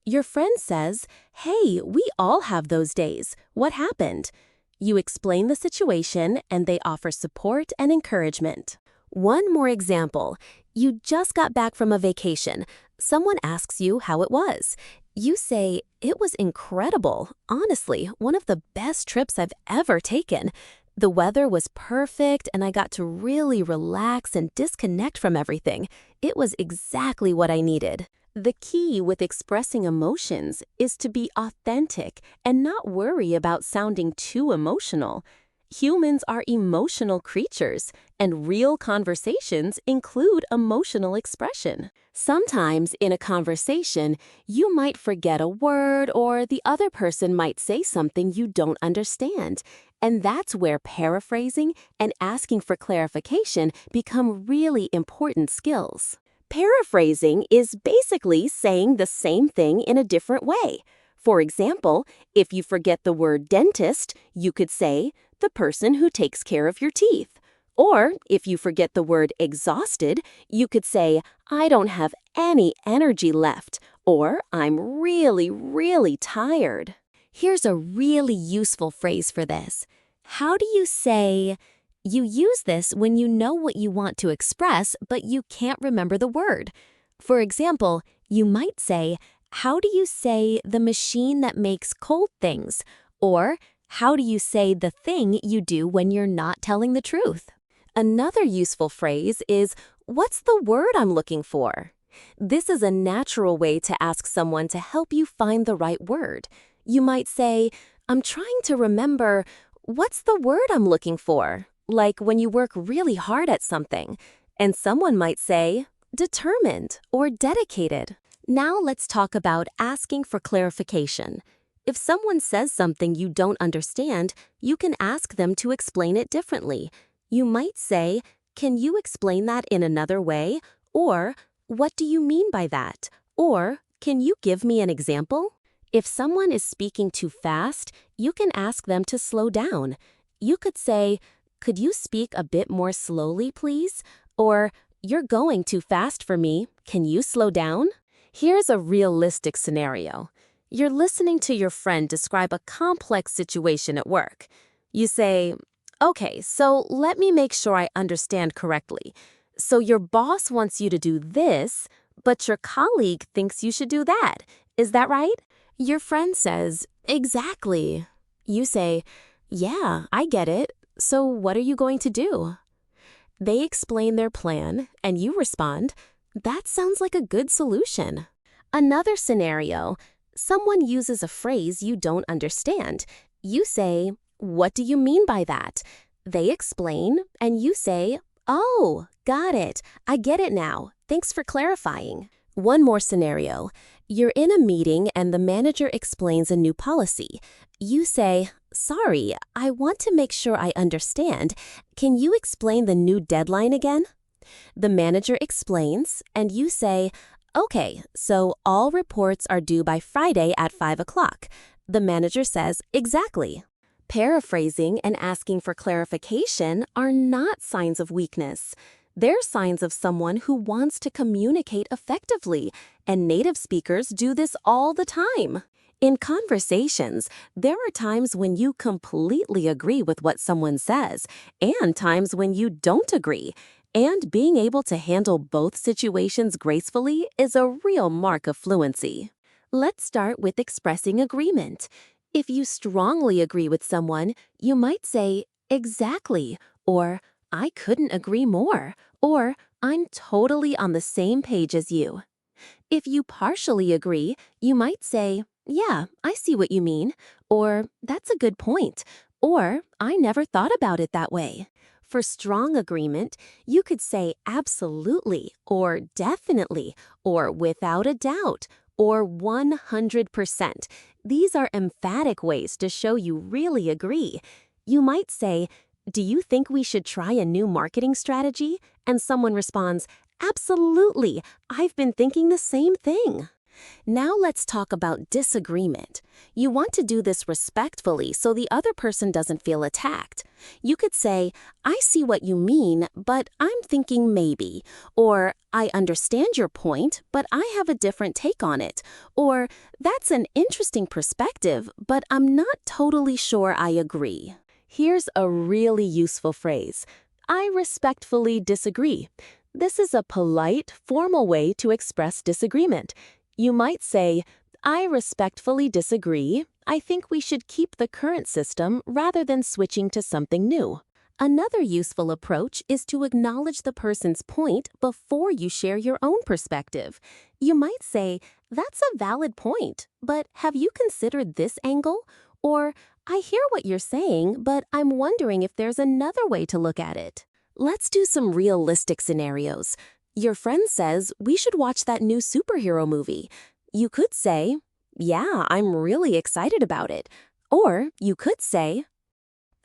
Speaker 1: Your friend says, hey, we all have those days. What happened? You explain the situation, and they offer support and encouragement. One more example. You just got back from a vacation. Someone asks you how it was. You say, it was incredible. Honestly, one of the best trips I've ever taken. The weather was perfect, and I got to really relax and disconnect from everything. It was exactly what I needed. The key with expressing emotions is to be authentic and not worry about sounding too emotional. Humans are emotional creatures, and real conversations include emotional expression. Sometimes in a conversation, you might forget a word or the other person might say something you don't understand. And that's where paraphrasing and asking for clarification become really important skills. Paraphrasing is basically saying the same thing in a different way. For example, if you forget the word dentist, you could say, the person who takes care of your teeth. Or if you forget the word exhausted, you could say, I don't have any energy left, or I'm really, really tired. Here's a really useful phrase for this. How do you say, you use this when you know what you want to express, but you can't remember the word. For example, you might say, how do you say the machine that makes cold things? Or, how do you say the thing you do when you're not telling the truth? Another useful phrase is, what's the word I'm looking for? This is a natural way to ask someone to help you find the right word. You might say, I'm trying to remember, what's the word I'm looking for? Like when you work really hard at something. And someone might say, determined or dedicated. Now let's talk about asking for clarification. If someone says something you don't understand, you can ask them to explain it differently. You might say, can you explain that in another way? Or, what do you mean by that? Or, can you give me an example? If someone is speaking too fast, you can ask them to slow down. You could say, could you speak a bit more slowly, please? Or, you're going too fast for me. Can you slow down? Here's a realistic scenario. You're listening to your friend describe a complex situation at work. You say, okay, so let me make sure I understand correctly. So your boss wants you to do this, but your colleague thinks you should do that. Is that right? Your friend says, exactly. You say, yeah, I get it. So what are you going to do? They explain their plan, and you respond, that sounds like a good solution. Another scenario, someone uses a phrase you don't understand. You say, what do you mean by that? They explain, and you say, oh, got it. I get it now. Thanks for clarifying. One more scenario. You're in a meeting and the manager explains a new policy. You say, sorry, I want to make sure I understand. Can you explain the new deadline again? The manager explains, and you say, okay, so all reports are due by Friday at 5 o'clock. The manager says, exactly. Paraphrasing and asking for clarification are not signs of weakness. They're signs of someone who wants to communicate effectively, and native speakers do this all the time. In conversations, there are times when you completely agree with what someone says, and times when you don't agree. And being able to handle both situations gracefully is a real mark of fluency. Let's start with expressing agreement. If you strongly agree with someone, you might say, exactly, or I couldn't agree more, or I'm totally on the same page as you. If you partially agree, you might say, yeah, I see what you mean, or that's a good point, or I never thought about it that way. For strong agreement, you could say absolutely, or definitely, or without a doubt, or 100%. These are emphatic ways to show you really agree. You might say, do you think we should try a new marketing strategy? And someone responds, absolutely, I've been thinking the same thing. Now let's talk about disagreement. You want to do this respectfully so the other person doesn't feel attacked. You could say, I see what you mean, but I'm thinking maybe. Or, I understand your point, but I have a different take on it. Or, that's an interesting perspective, but I'm not totally sure I agree. Here's a really useful phrase. I respectfully disagree. This is a polite, formal way to express disagreement. You might say, I respectfully disagree. I think we should keep the current system rather than switching to something new. Another useful approach is to acknowledge the person's point before you share your own perspective. You might say, that's a valid point, but have you considered this angle? Or, I hear what you're saying, but I'm wondering if there's another way to look at it. Let's do some realistic scenarios. Your friend says we should watch that new superhero movie. You could say, yeah, I'm really excited about it. Or you could say,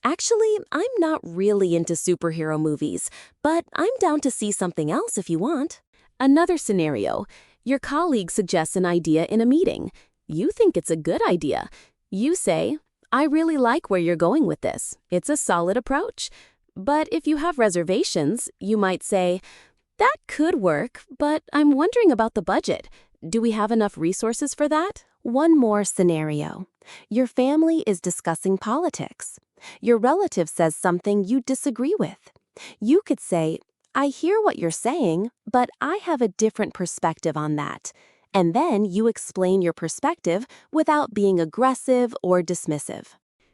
Speaker 1: actually, I'm not really into superhero movies, but I'm down to see something else if you want. Another scenario. Your colleague suggests an idea in a meeting. You think it's a good idea. You say, I really like where you're going with this. It's a solid approach. But if you have reservations, you might say, that could work, but I'm wondering about the budget. Do we have enough resources for that? One more scenario. Your family is discussing politics. Your relative says something you disagree with. You could say, I hear what you're saying, but I have a different perspective on that. And then you explain your perspective without being aggressive or dismissive.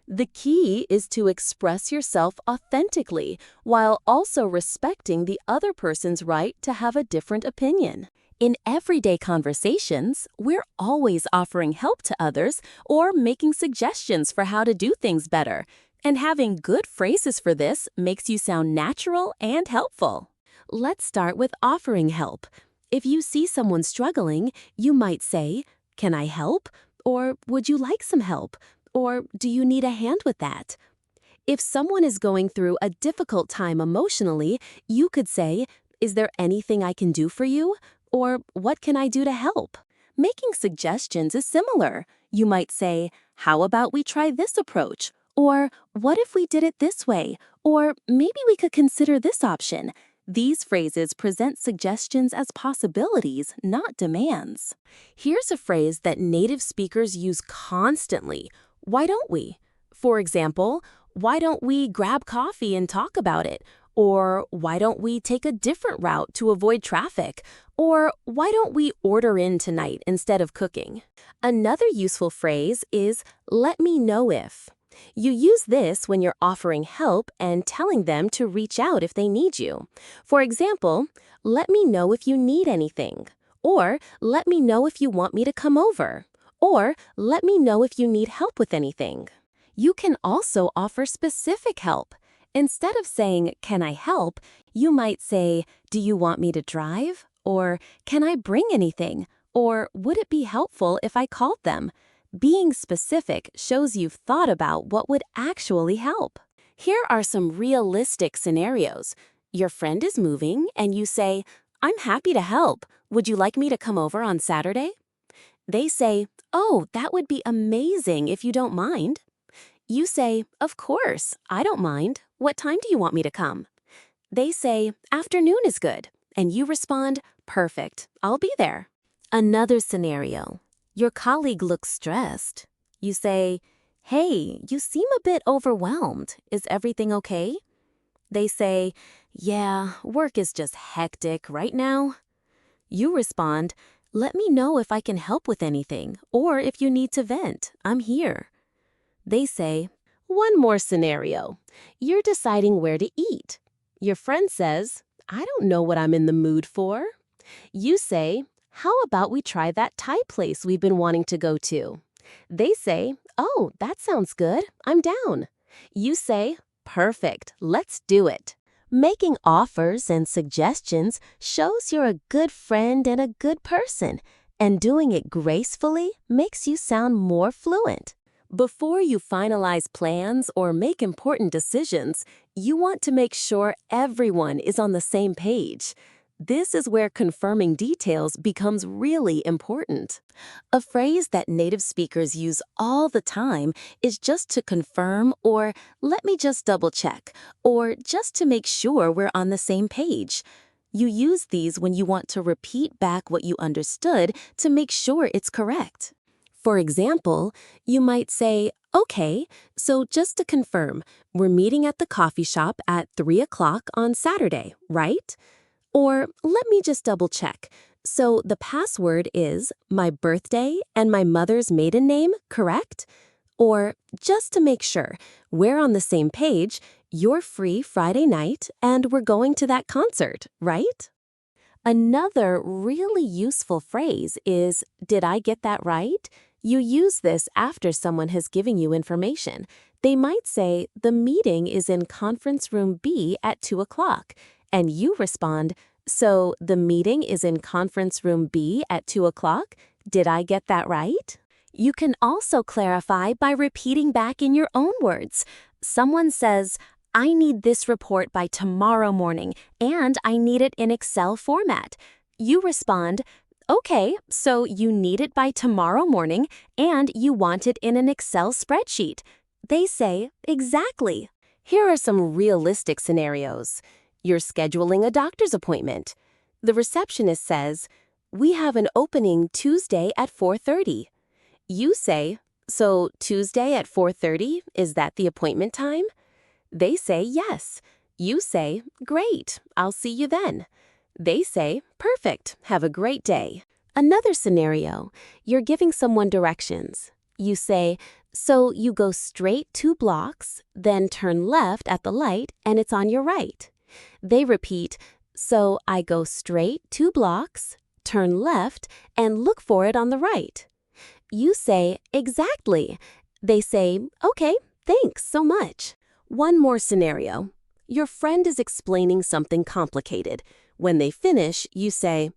Speaker 1: The key is to express yourself authentically while also respecting the other person's right to have a different opinion. In everyday conversations, we're always offering help to others or making suggestions for how to do things better. And having good phrases for this makes you sound natural and helpful. Let's start with offering help. If you see someone struggling, you might say, can I help? Or would you like some help? Or do you need a hand with that? If someone is going through a difficult time emotionally, you could say, is there anything I can do for you? Or what can I do to help? Making suggestions is similar. You might say, how about we try this approach? Or what if we did it this way? Or maybe we could consider this option. These phrases present suggestions as possibilities, not demands. Here's a phrase that native speakers use constantly. Why don't we? For example, why don't we grab coffee and talk about it? Or why don't we take a different route to avoid traffic? Or why don't we order in tonight instead of cooking? Another useful phrase is, let me know if. You use this when you're offering help and telling them to reach out if they need you. For example, let me know if you need anything. Or let me know if you want me to come over. Or let me know if you need help with anything. You can also offer specific help. Instead of saying, can I help, you might say, do you want me to drive? Or can I bring anything? Or would it be helpful if I called them? Being specific shows you've thought about what would actually help. Here are some realistic scenarios. Your friend is moving and you say, I'm happy to help. Would you like me to come over on Saturday? They say, oh, that would be amazing if you don't mind. You say, of course, I don't mind. What time do you want me to come? They say, afternoon is good. And you respond, perfect, I'll be there. Another scenario. Your colleague looks stressed. You say, hey, you seem a bit overwhelmed. Is everything okay? They say, yeah, work is just hectic right now. You respond, let me know if I can help with anything, or if you need to vent, I'm here. They say, one more scenario. You're deciding where to eat. Your friend says, I don't know what I'm in the mood for. You say, how about we try that Thai place we've been wanting to go to? They say, oh, that sounds good. I'm down. You say, perfect, let's do it. Making offers and suggestions shows you're a good friend and a good person, and doing it gracefully makes you sound more fluent. Before you finalize plans or make important decisions, you want to make sure everyone is on the same page. This is where confirming details becomes really important. A phrase that native speakers use all the time is just to confirm, or let me just double check, or just to make sure we're on the same page. You use these when you want to repeat back what you understood to make sure it's correct. For example, you might say, okay, so just to confirm, we're meeting at the coffee shop at 3 o'clock on Saturday, right? Or let me just double check. So the password is my birthday and my mother's maiden name, correct? Or just to make sure, we're on the same page, you're free Friday night and we're going to that concert, right? Another really useful phrase is, did I get that right? You use this after someone has given you information. They might say, the meeting is in conference room B at 2 o'clock, and you respond, so the meeting is in conference room B at 2 o'clock? Did I get that right? You can also clarify by repeating back in your own words. Someone says, I need this report by tomorrow morning, and I need it in Excel format. You respond, okay, so you need it by tomorrow morning, and you want it in an Excel spreadsheet. They say, exactly. Here are some realistic scenarios. You're scheduling a doctor's appointment. The receptionist says, we have an opening Tuesday at 4:30. You say, so Tuesday at 4:30, is that the appointment time? They say yes. You say, great, I'll see you then. They say, perfect, have a great day. Another scenario, you're giving someone directions. You say, so you go straight 2 blocks, then turn left at the light, and it's on your right. They repeat, so I go straight 2 blocks, turn left, and look for it on the right. You say, exactly. They say, okay, thanks so much. One more scenario. Your friend is explaining something complicated. When they finish, you say,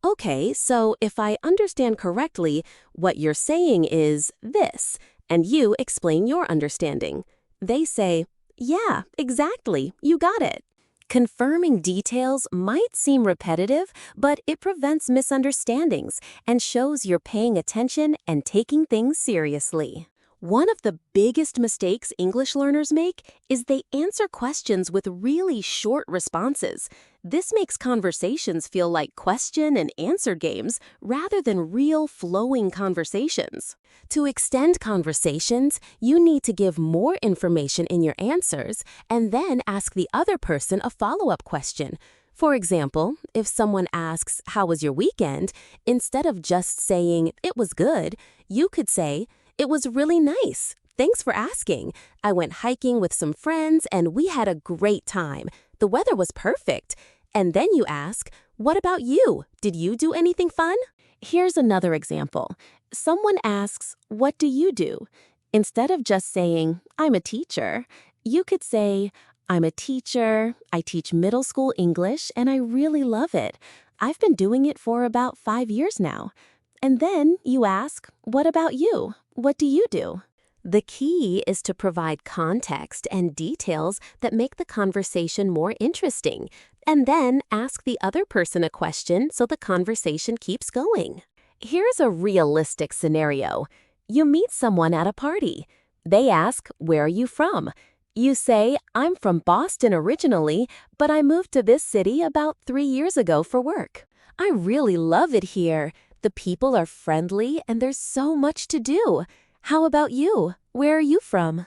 Speaker 1: okay, so if I understand correctly, what you're saying is this, and you explain your understanding. They say, yeah, exactly, you got it. Confirming details might seem repetitive, but it prevents misunderstandings and shows you're paying attention and taking things seriously. One of the biggest mistakes English learners make is they answer questions with really short responses. This makes conversations feel like question and answer games rather than real flowing conversations. To extend conversations, you need to give more information in your answers and then ask the other person a follow-up question. For example, if someone asks, how was your weekend? Instead of just saying, it was good, you could say, it was really nice. Thanks for asking. I went hiking with some friends and we had a great time. The weather was perfect. And then you ask, what about you? Did you do anything fun? Here's another example. Someone asks, what do you do? Instead of just saying, I'm a teacher, you could say, I'm a teacher, I teach middle school English, and I really love it. I've been doing it for about 5 years now. And then you ask, what about you? What do you do? The key is to provide context and details that make the conversation more interesting, and then ask the other person a question so the conversation keeps going. Here's a realistic scenario. You meet someone at a party. They ask, where are you from? You say, I'm from Boston originally, but I moved to this city about 3 years ago for work. I really love it here. The people are friendly and there's so much to do. How about you? Where are you from?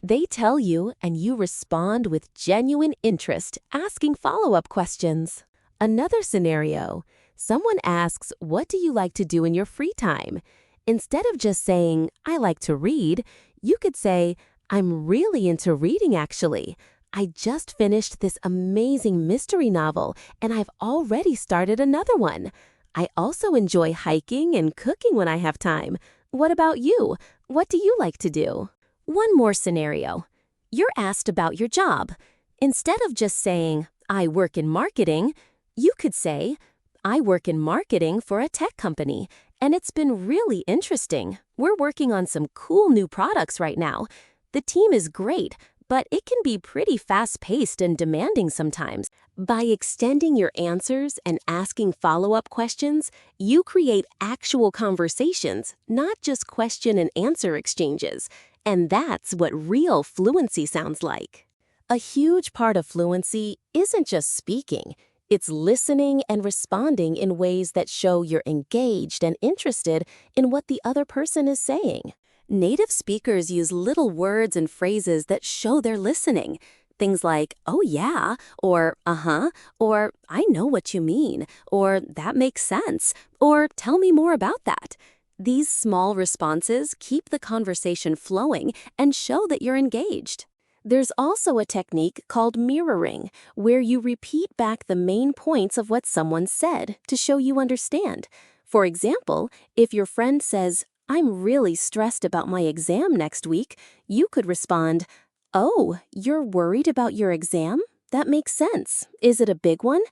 Speaker 1: They tell you and you respond with genuine interest, asking follow-up questions. Another scenario. Someone asks, what do you like to do in your free time? Instead of just saying, I like to read, you could say, I'm really into reading actually. I just finished this amazing mystery novel and I've already started another one. I also enjoy hiking and cooking when I have time. What about you? What do you like to do? One more scenario. You're asked about your job. Instead of just saying, I work in marketing, you could say, I work in marketing for a tech company, and it's been really interesting. We're working on some cool new products right now. The team is great, but it can be pretty fast-paced and demanding sometimes. By extending your answers and asking follow-up questions, you create actual conversations, not just question and answer exchanges. And that's what real fluency sounds like. A huge part of fluency isn't just speaking. It's listening and responding in ways that show you're engaged and interested in what the other person is saying. Native speakers use little words and phrases that show they're listening. Things like, oh yeah, or uh-huh, or I know what you mean, or that makes sense, or tell me more about that. These small responses keep the conversation flowing and show that you're engaged. There's also a technique called mirroring, where you repeat back the main points of what someone said to show you understand. For example, if your friend says, "I'm really stressed about my exam next week," you could respond, "Oh, you're worried about your exam? That makes sense. Is it a big one?"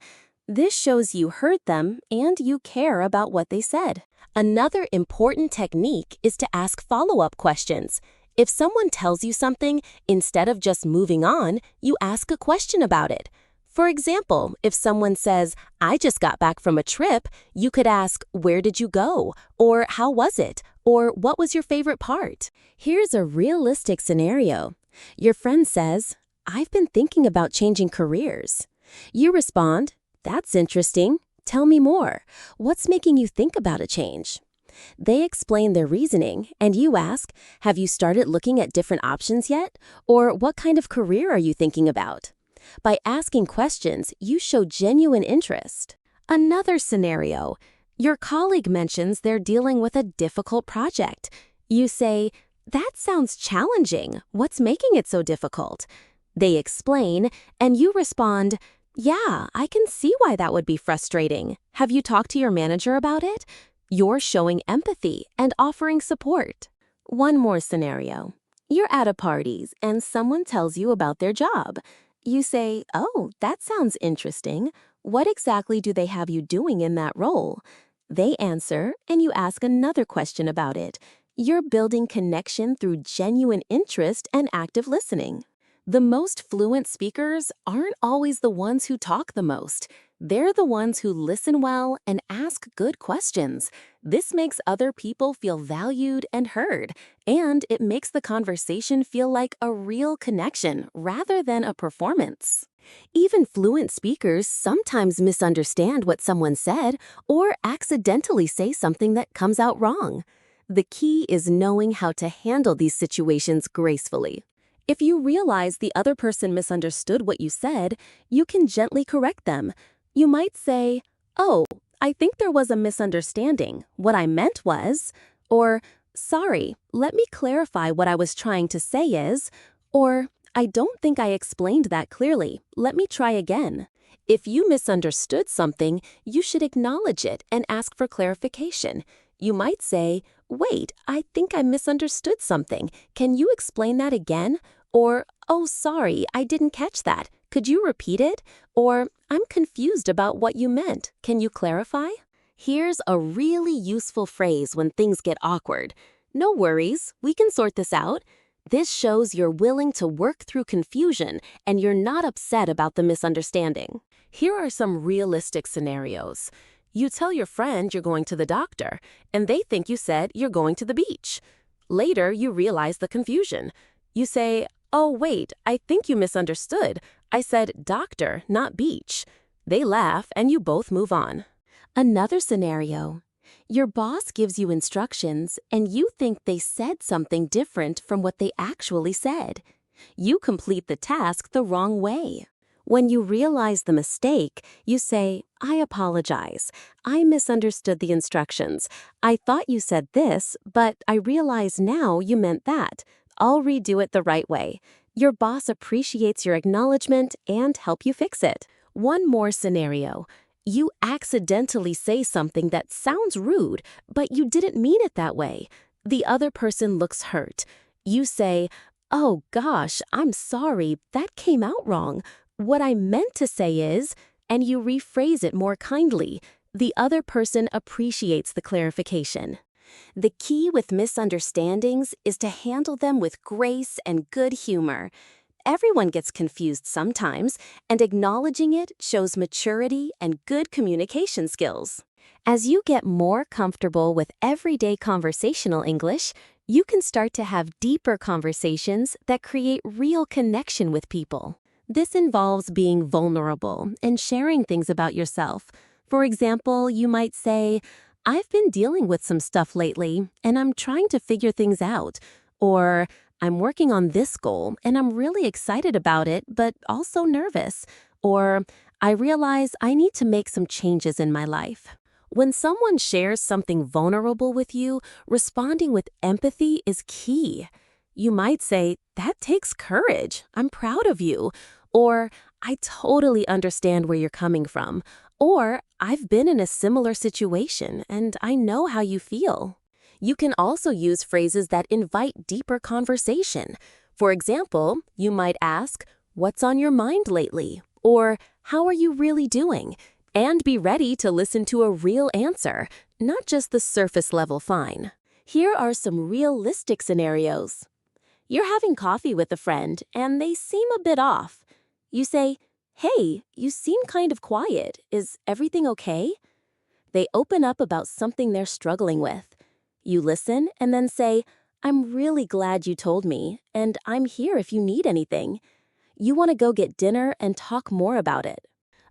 Speaker 1: This shows you heard them and you care about what they said. Another important technique is to ask follow-up questions. If someone tells you something, instead of just moving on, you ask a question about it. For example, if someone says, "I just got back from a trip," you could ask, "Where did you go?" Or "How was it?" Or "What was your favorite part?" Here's a realistic scenario. Your friend says, "I've been thinking about changing careers." You respond, "That's interesting. Tell me more. What's making you think about a change?" They explain their reasoning, and you ask, "Have you started looking at different options yet?" Or "What kind of career are you thinking about?" By asking questions, you show genuine interest. Another scenario. Your colleague mentions they're dealing with a difficult project. You say, "That sounds challenging. What's making it so difficult?" They explain, and you respond, "Yeah, I can see why that would be frustrating. Have you talked to your manager about it?" You're showing empathy and offering support. One more scenario. You're at a party and someone tells you about their job. You say, "Oh, that sounds interesting. What exactly do they have you doing in that role?" They answer, and you ask another question about it. You're building connection through genuine interest and active listening. The most fluent speakers aren't always the ones who talk the most. They're the ones who listen well and ask good questions. This makes other people feel valued and heard, and it makes the conversation feel like a real connection rather than a performance. Even fluent speakers sometimes misunderstand what someone said or accidentally say something that comes out wrong. The key is knowing how to handle these situations gracefully. If you realize the other person misunderstood what you said, you can gently correct them. You might say, "Oh, I think there was a misunderstanding. What I meant was," or "Sorry, let me clarify what I was trying to say is," or "I don't think I explained that clearly. Let me try again." If you misunderstood something, you should acknowledge it and ask for clarification. You might say, "Wait, I think I misunderstood something. Can you explain that again?" Or, "Oh, sorry, I didn't catch that. Could you repeat it?" Or, "I'm confused about what you meant. Can you clarify?" Here's a really useful phrase when things get awkward. "No worries, we can sort this out." This shows you're willing to work through confusion and you're not upset about the misunderstanding. Here are some realistic scenarios. You tell your friend you're going to the doctor, and they think you said you're going to the beach. Later, you realize the confusion. You say, "Oh, wait, I think you misunderstood. I said doctor, not beach." They laugh, and you both move on. Another scenario. Your boss gives you instructions, and you think they said something different from what they actually said. You complete the task the wrong way. When you realize the mistake, you say, "I apologize. I misunderstood the instructions. I thought you said this, but I realize now you meant that. I'll redo it the right way." Your boss appreciates your acknowledgement and help you fix it. One more scenario. You accidentally say something that sounds rude, but you didn't mean it that way. The other person looks hurt. You say, "Oh gosh, I'm sorry, that came out wrong. What I meant to say is," and you rephrase it more kindly. The other person appreciates the clarification. The key with misunderstandings is to handle them with grace and good humor. Everyone gets confused sometimes, and acknowledging it shows maturity and good communication skills. As you get more comfortable with everyday conversational English, you can start to have deeper conversations that create real connection with people. This involves being vulnerable and sharing things about yourself. For example, you might say, "I've been dealing with some stuff lately, and I'm trying to figure things out." Or, "I'm working on this goal, and I'm really excited about it, but also nervous." Or, "I realize I need to make some changes in my life." When someone shares something vulnerable with you, responding with empathy is key. You might say, "That takes courage. I'm proud of you." Or, "I totally understand where you're coming from. Or, I've been in a similar situation and I know how you feel. You can also use phrases that invite deeper conversation. For example, you might ask, "What's on your mind lately?" Or, "How are you really doing?" And be ready to listen to a real answer, not just the surface level fine. Here are some realistic scenarios. You're having coffee with a friend and they seem a bit off. You say, "Hey, you seem kind of quiet. Is everything okay?" They open up about something they're struggling with. You listen and then say, "I'm really glad you told me, and I'm here if you need anything." You want to go get dinner and talk more about it.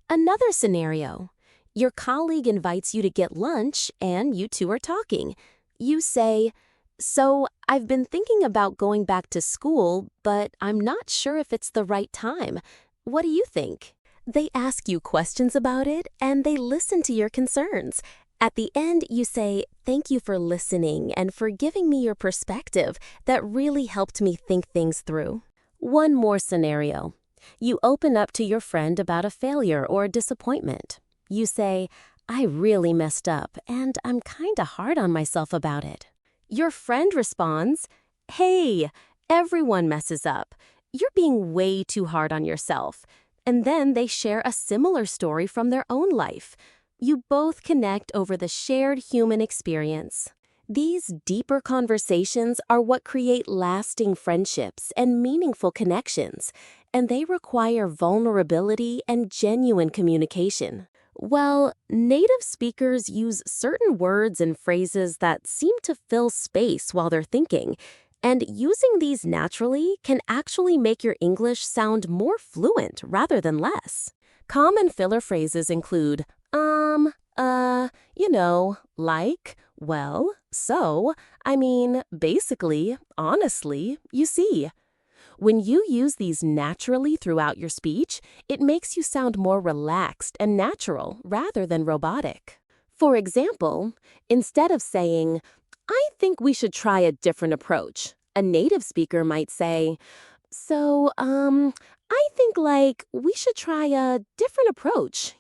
Speaker 1: Another scenario. Your colleague invites you to get lunch and you two are talking. You say, "So, I've been thinking about going back to school, but I'm not sure if it's the right time. What do you think?" They ask you questions about it and they listen to your concerns. At the end, you say, "Thank you for listening and for giving me your perspective. That really helped me think things through." One more scenario. You open up to your friend about a failure or disappointment. You say, "I really messed up and I'm kinda hard on myself about it." Your friend responds, "Hey, everyone messes up. You're being way too hard on yourself." And then they share a similar story from their own life. You both connect over the shared human experience. These deeper conversations are what create lasting friendships and meaningful connections, and they require vulnerability and genuine communication. Well, native speakers use certain words and phrases that seem to fill space while they're thinking, and using these naturally can actually make your English sound more fluent rather than less. Common filler phrases include like, well, so, I mean, basically, honestly, you see. When you use these naturally throughout your speech, it makes you sound more relaxed and natural rather than robotic. For example, instead of saying, "I think we should try a different approach," a native speaker might say, "So, I think we should try a different approach.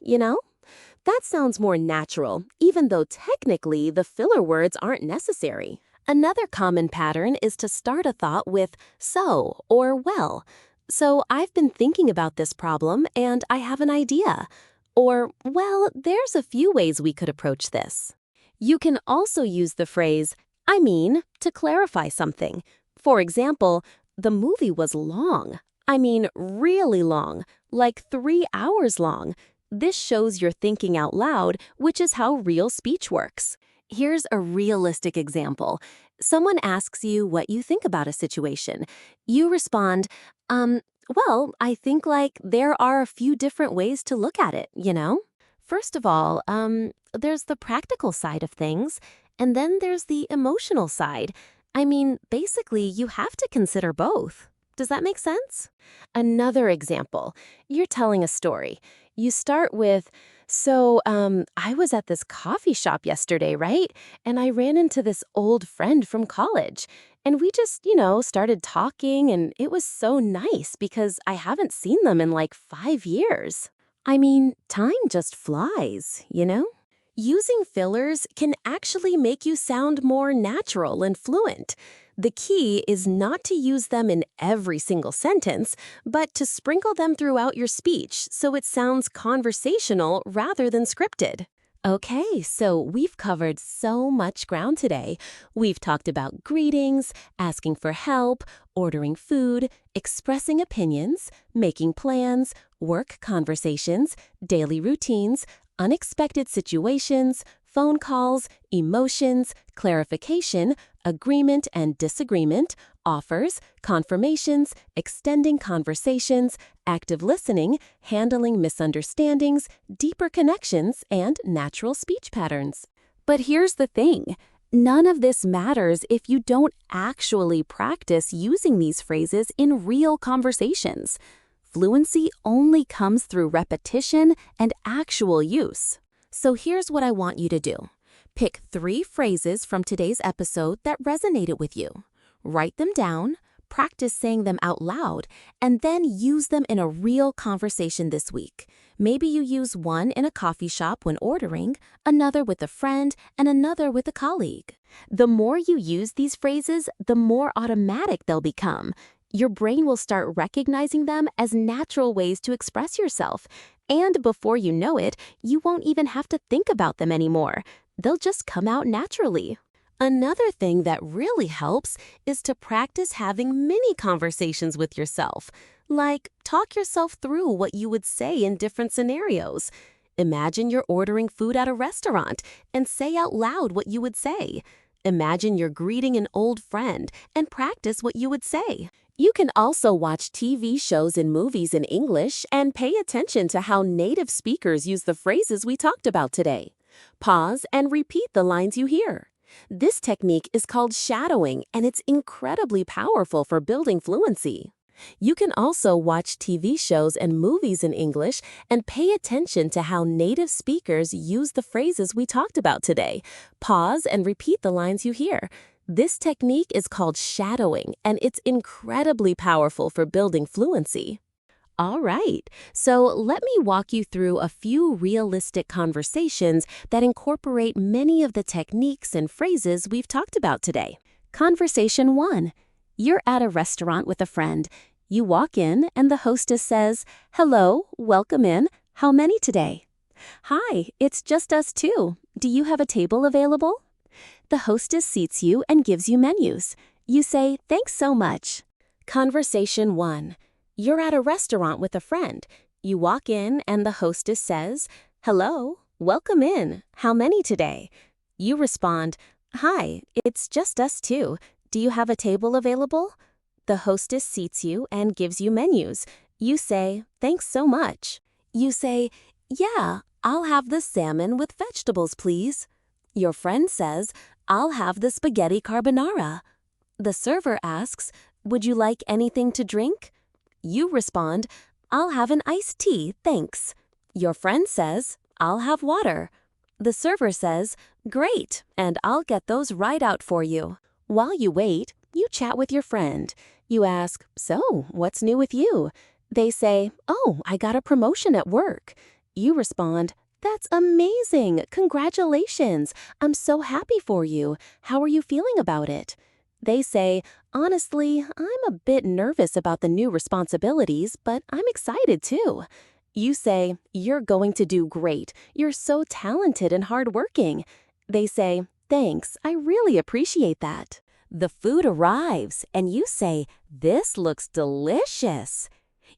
Speaker 1: That sounds more natural, even though technically the filler words aren't necessary. Another common pattern is to start a thought with "so" or "well." "So I've been thinking about this problem and I have an idea." Or, "Well, there's a few ways we could approach this." You can also use the phrase "I mean" to clarify something. For example, "The movie was long. I mean, really long, like 3 hours long." This shows you're thinking out loud, which is how real speech works. Here's a realistic example. Someone asks you what you think about a situation. You respond, well, I think there are a few different ways to look at it. First of all, there's the practical side of things, and then there's the emotional side. I mean, basically, you have to consider both. Does that make sense? Another example, you're telling a story. You start with, "So, I was at this coffee shop yesterday, right? And I ran into this old friend from college. And we just, started talking, and it was so nice because I haven't seen them in 5 years." I mean, time just flies. Using fillers can actually make you sound more natural and fluent. The key is not to use them in every single sentence, but to sprinkle them throughout your speech so it sounds conversational rather than scripted. Okay, so we've covered so much ground today. We've talked about greetings, asking for help, ordering food, expressing opinions, making plans, work conversations, daily routines, unexpected situations, phone calls, emotions, clarification, agreement and disagreement, offers, confirmations, extending conversations, active listening, handling misunderstandings, deeper connections, and natural speech patterns. But here's the thing. None of this matters if you don't actually practice using these phrases in real conversations. Fluency only comes through repetition and actual use. So here's what I want you to do. Pick 3 phrases from today's episode that resonated with you. Write them down, Practice saying them out loud, and then use them in a real conversation this week. Maybe you use one in a coffee shop when ordering, another with a friend, and another with a colleague. The more you use these phrases, the more automatic they'll become. Your brain will start recognizing them as natural ways to express yourself. And before you know it, you won't even have to think about them anymore. They'll just come out naturally. Another thing that really helps is to practice having mini conversations with yourself. Like, talk yourself through what you would say in different scenarios. Imagine you're ordering food at a restaurant and say out loud what you would say. Imagine you're greeting an old friend and practice what you would say. You can also watch TV shows and movies in English and pay attention to how native speakers use the phrases we talked about today. Pause and repeat the lines you hear. This technique is called shadowing, and it's incredibly powerful for building fluency. You can also watch TV shows and movies in English and pay attention to how native speakers use the phrases we talked about today. Pause and repeat the lines you hear. This technique is called shadowing, and it's incredibly powerful for building fluency. All right, so let me walk you through a few realistic conversations that incorporate many of the techniques and phrases we've talked about today. Conversation 1. You're at a restaurant with a friend. You walk in and the hostess says, "Hello, welcome in. How many today?" "Hi, it's just us two. Do you have a table available?" The hostess seats you and gives you menus. You say, "Thanks so much." Conversation 1. You're at a restaurant with a friend. You walk in and the hostess says, "Hello, welcome in. How many today?" You respond, "Hi, it's just us two. Do you have a table available?" The hostess seats you and gives you menus. You say, "Thanks so much." You say, "Yeah, I'll have the salmon with vegetables, please." Your friend says, "I'll have the spaghetti carbonara." The server asks, "Would you like anything to drink?" You respond, "I'll have an iced tea, thanks." Your friend says, "I'll have water." The server says, "Great, and I'll get those right out for you." While you wait, you chat with your friend. You ask, "So, what's new with you?" They say, "Oh, I got a promotion at work." You respond, "That's amazing. Congratulations. I'm so happy for you. How are you feeling about it?" They say, "Honestly, I'm a bit nervous about the new responsibilities, but I'm excited too." You say, "You're going to do great. You're so talented and hardworking." They say, "Thanks, I really appreciate that." The food arrives and you say, "This looks delicious."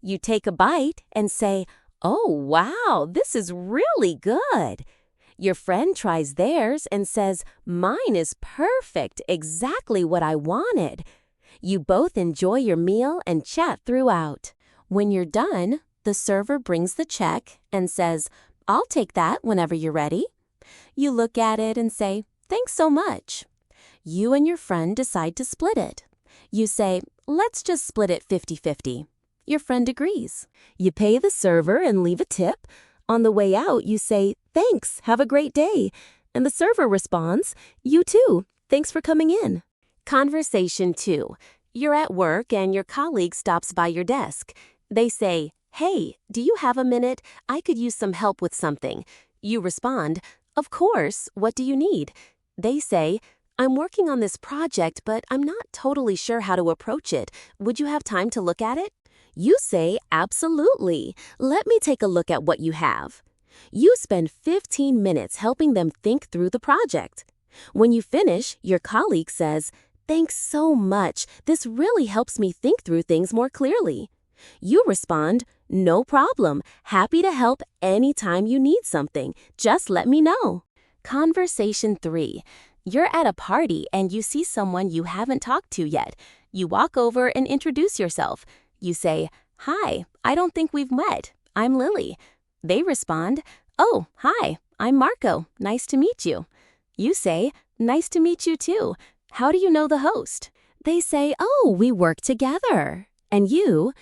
Speaker 1: You take a bite and say, "Oh, wow, this is really good." Your friend tries theirs and says, "Mine is perfect, exactly what I wanted." You both enjoy your meal and chat throughout. When you're done, the server brings the check and says, "I'll take that whenever you're ready." You look at it and say, "Thanks so much." You and your friend decide to split it. You say, "Let's just split it 50-50. Your friend agrees. You pay the server and leave a tip. On the way out, you say, "Thanks, have a great day." And the server responds, "You too, thanks for coming in." Conversation 2. You're at work and your colleague stops by your desk. They say, "Hey, do you have a minute? I could use some help with something." You respond, "Of course, what do you need?" They say, "I'm working on this project, but I'm not totally sure how to approach it. Would you have time to look at it?" You say, "Absolutely. Let me take a look at what you have." You spend 15 minutes helping them think through the project. When you finish, your colleague says, "Thanks so much. This really helps me think through things more clearly." You respond, "No problem. Happy to help anytime you need something. Just let me know." Conversation 3. You're at a party and you see someone you haven't talked to yet. You walk over and introduce yourself. You say, "Hi, I don't think we've met. I'm Lilly." They respond, "Oh, hi, I'm Marco. Nice to meet you." You say, "Nice to meet you too. How do you know the host?" They say, "Oh, we work together." And you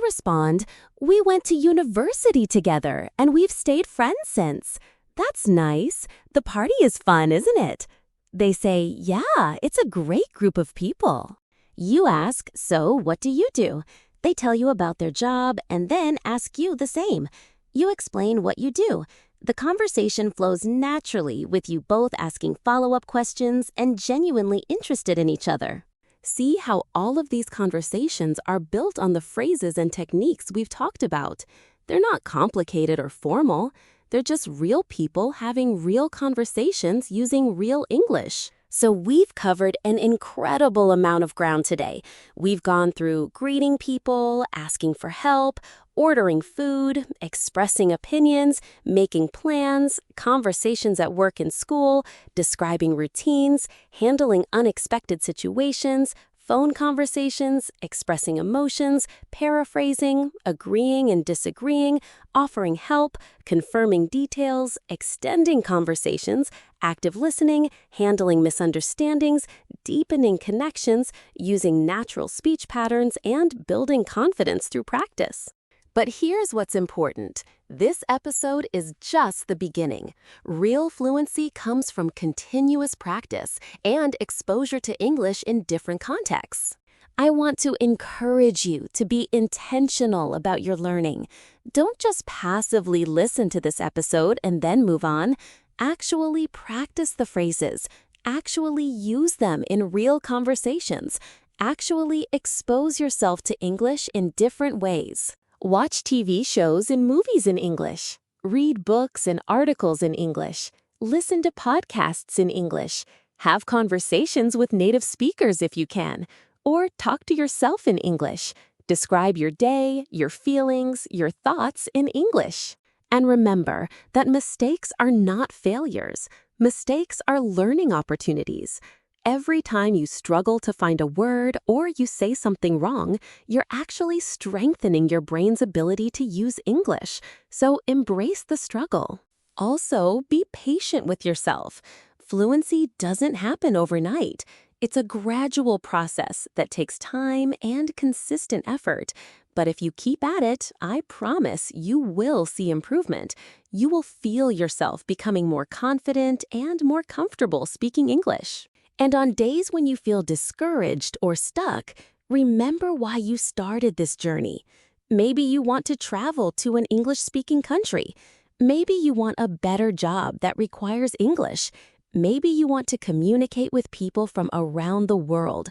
Speaker 1: respond, "We went to university together and we've stayed friends since." "That's nice. The party is fun, isn't it?" They say, "Yeah, it's a great group of people." You ask, "So, what do you do?" They tell you about their job and then ask you the same. You explain what you do. The conversation flows naturally with you both asking follow-up questions and genuinely interested in each other. See how all of these conversations are built on the phrases and techniques we've talked about. They're not complicated or formal. They're just real people having real conversations using real English. So we've covered an incredible amount of ground today. We've gone through greeting people, asking for help, ordering food, expressing opinions, making plans, conversations at work and school, describing routines, handling unexpected situations, phone conversations, expressing emotions, paraphrasing, agreeing and disagreeing, offering help, confirming details, extending conversations, active listening, handling misunderstandings, deepening connections, using natural speech patterns, and building confidence through practice. But here's what's important. This episode is just the beginning. Real fluency comes from continuous practice and exposure to English in different contexts. I want to encourage you to be intentional about your learning. Don't just passively listen to this episode and then move on. Actually practice the phrases. Actually use them in real conversations. Actually expose yourself to English in different ways. Watch TV shows and movies in English. Read books and articles in English. Listen to podcasts in English. Have conversations with native speakers if you can. Or talk to yourself in English. Describe your day, your feelings, your thoughts in English. And remember that mistakes are not failures. Mistakes are learning opportunities. Every time you struggle to find a word or you say something wrong, you're actually strengthening your brain's ability to use English. So embrace the struggle. Also, be patient with yourself. Fluency doesn't happen overnight. It's a gradual process that takes time and consistent effort. But if you keep at it, I promise you will see improvement. You will feel yourself becoming more confident and more comfortable speaking English. And on days when you feel discouraged or stuck, remember why you started this journey. Maybe you want to travel to an English-speaking country. Maybe you want a better job that requires English. Maybe you want to communicate with people from around the world.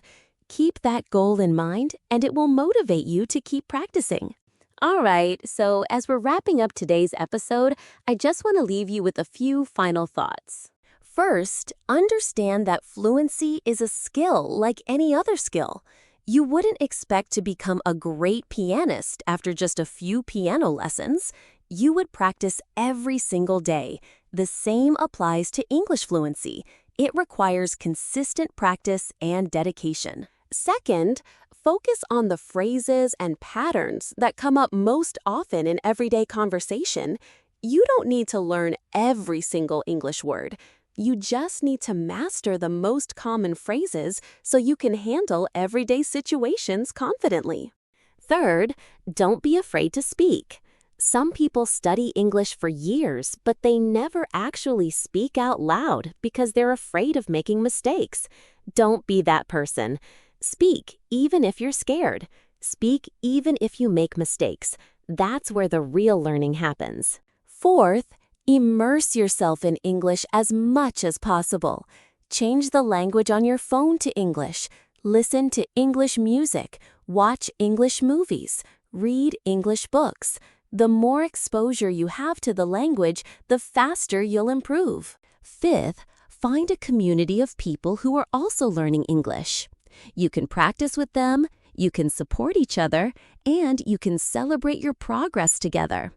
Speaker 1: Keep that goal in mind, and it will motivate you to keep practicing. All right, so as we're wrapping up today's episode, I just want to leave you with a few final thoughts. First, understand that fluency is a skill like any other skill. You wouldn't expect to become a great pianist after just a few piano lessons. You would practice every single day. The same applies to English fluency. It requires consistent practice and dedication. Second, focus on the phrases and patterns that come up most often in everyday conversation. You don't need to learn every single English word. You just need to master the most common phrases so you can handle everyday situations confidently. Third, don't be afraid to speak. Some people study English for years, but they never actually speak out loud because they're afraid of making mistakes. Don't be that person. Speak even if you're scared. Speak even if you make mistakes. That's where the real learning happens. Fourth, immerse yourself in English as much as possible. Change the language on your phone to English. Listen to English music. Watch English movies. Read English books. The more exposure you have to the language, the faster you'll improve. Fifth, find a community of people who are also learning English. You can practice with them, you can support each other, and you can celebrate your progress together.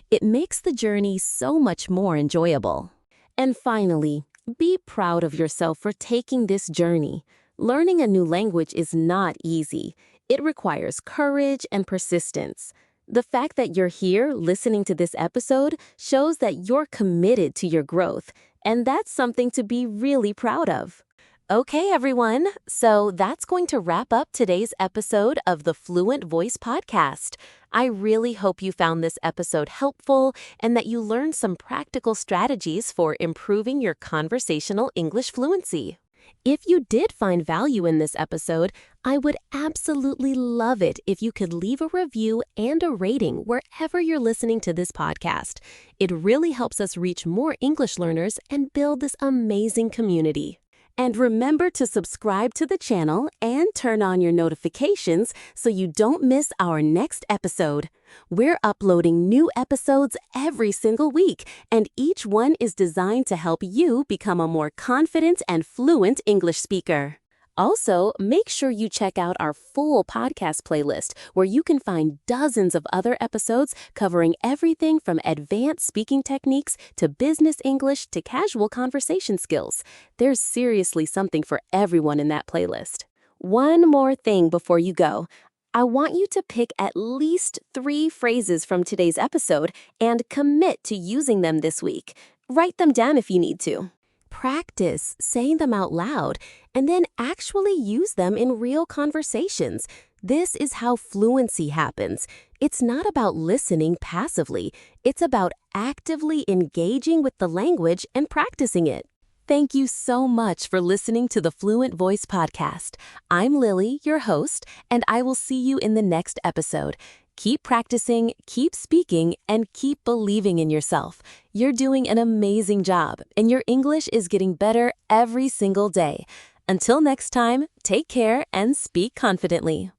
Speaker 1: It makes the journey so much more enjoyable. And finally, be proud of yourself for taking this journey. Learning a new language is not easy. It requires courage and persistence. The fact that you're here listening to this episode shows that you're committed to your growth, and that's something to be really proud of. Okay, everyone, so that's going to wrap up today's episode of the Fluent Voice Podcast. I really hope you found this episode helpful and that you learned some practical strategies for improving your conversational English fluency. If you did find value in this episode, I would absolutely love it if you could leave a review and a rating wherever you're listening to this podcast. It really helps us reach more English learners and build this amazing community. And remember to subscribe to the channel and turn on your notifications so you don't miss our next episode. We're uploading new episodes every single week, and each one is designed to help you become a more confident and fluent English speaker. Also, make sure you check out our full podcast playlist where you can find dozens of other episodes covering everything from advanced speaking techniques to business English to casual conversation skills. There's seriously something for everyone in that playlist. One more thing before you go. I want you to pick at least 3 phrases from today's episode and commit to using them this week. Write them down if you need to. Practice saying them out loud and then actually use them in real conversations. This is how fluency happens. It's not about listening passively. It's about actively engaging with the language and practicing it. Thank you so much for listening to the Fluent Voice Podcast. I'm Lilly, your host, and I will see you in the next episode. Keep practicing, keep speaking, and keep believing in yourself. You're doing an amazing job, and your English is getting better every single day. Until next time, take care and speak confidently.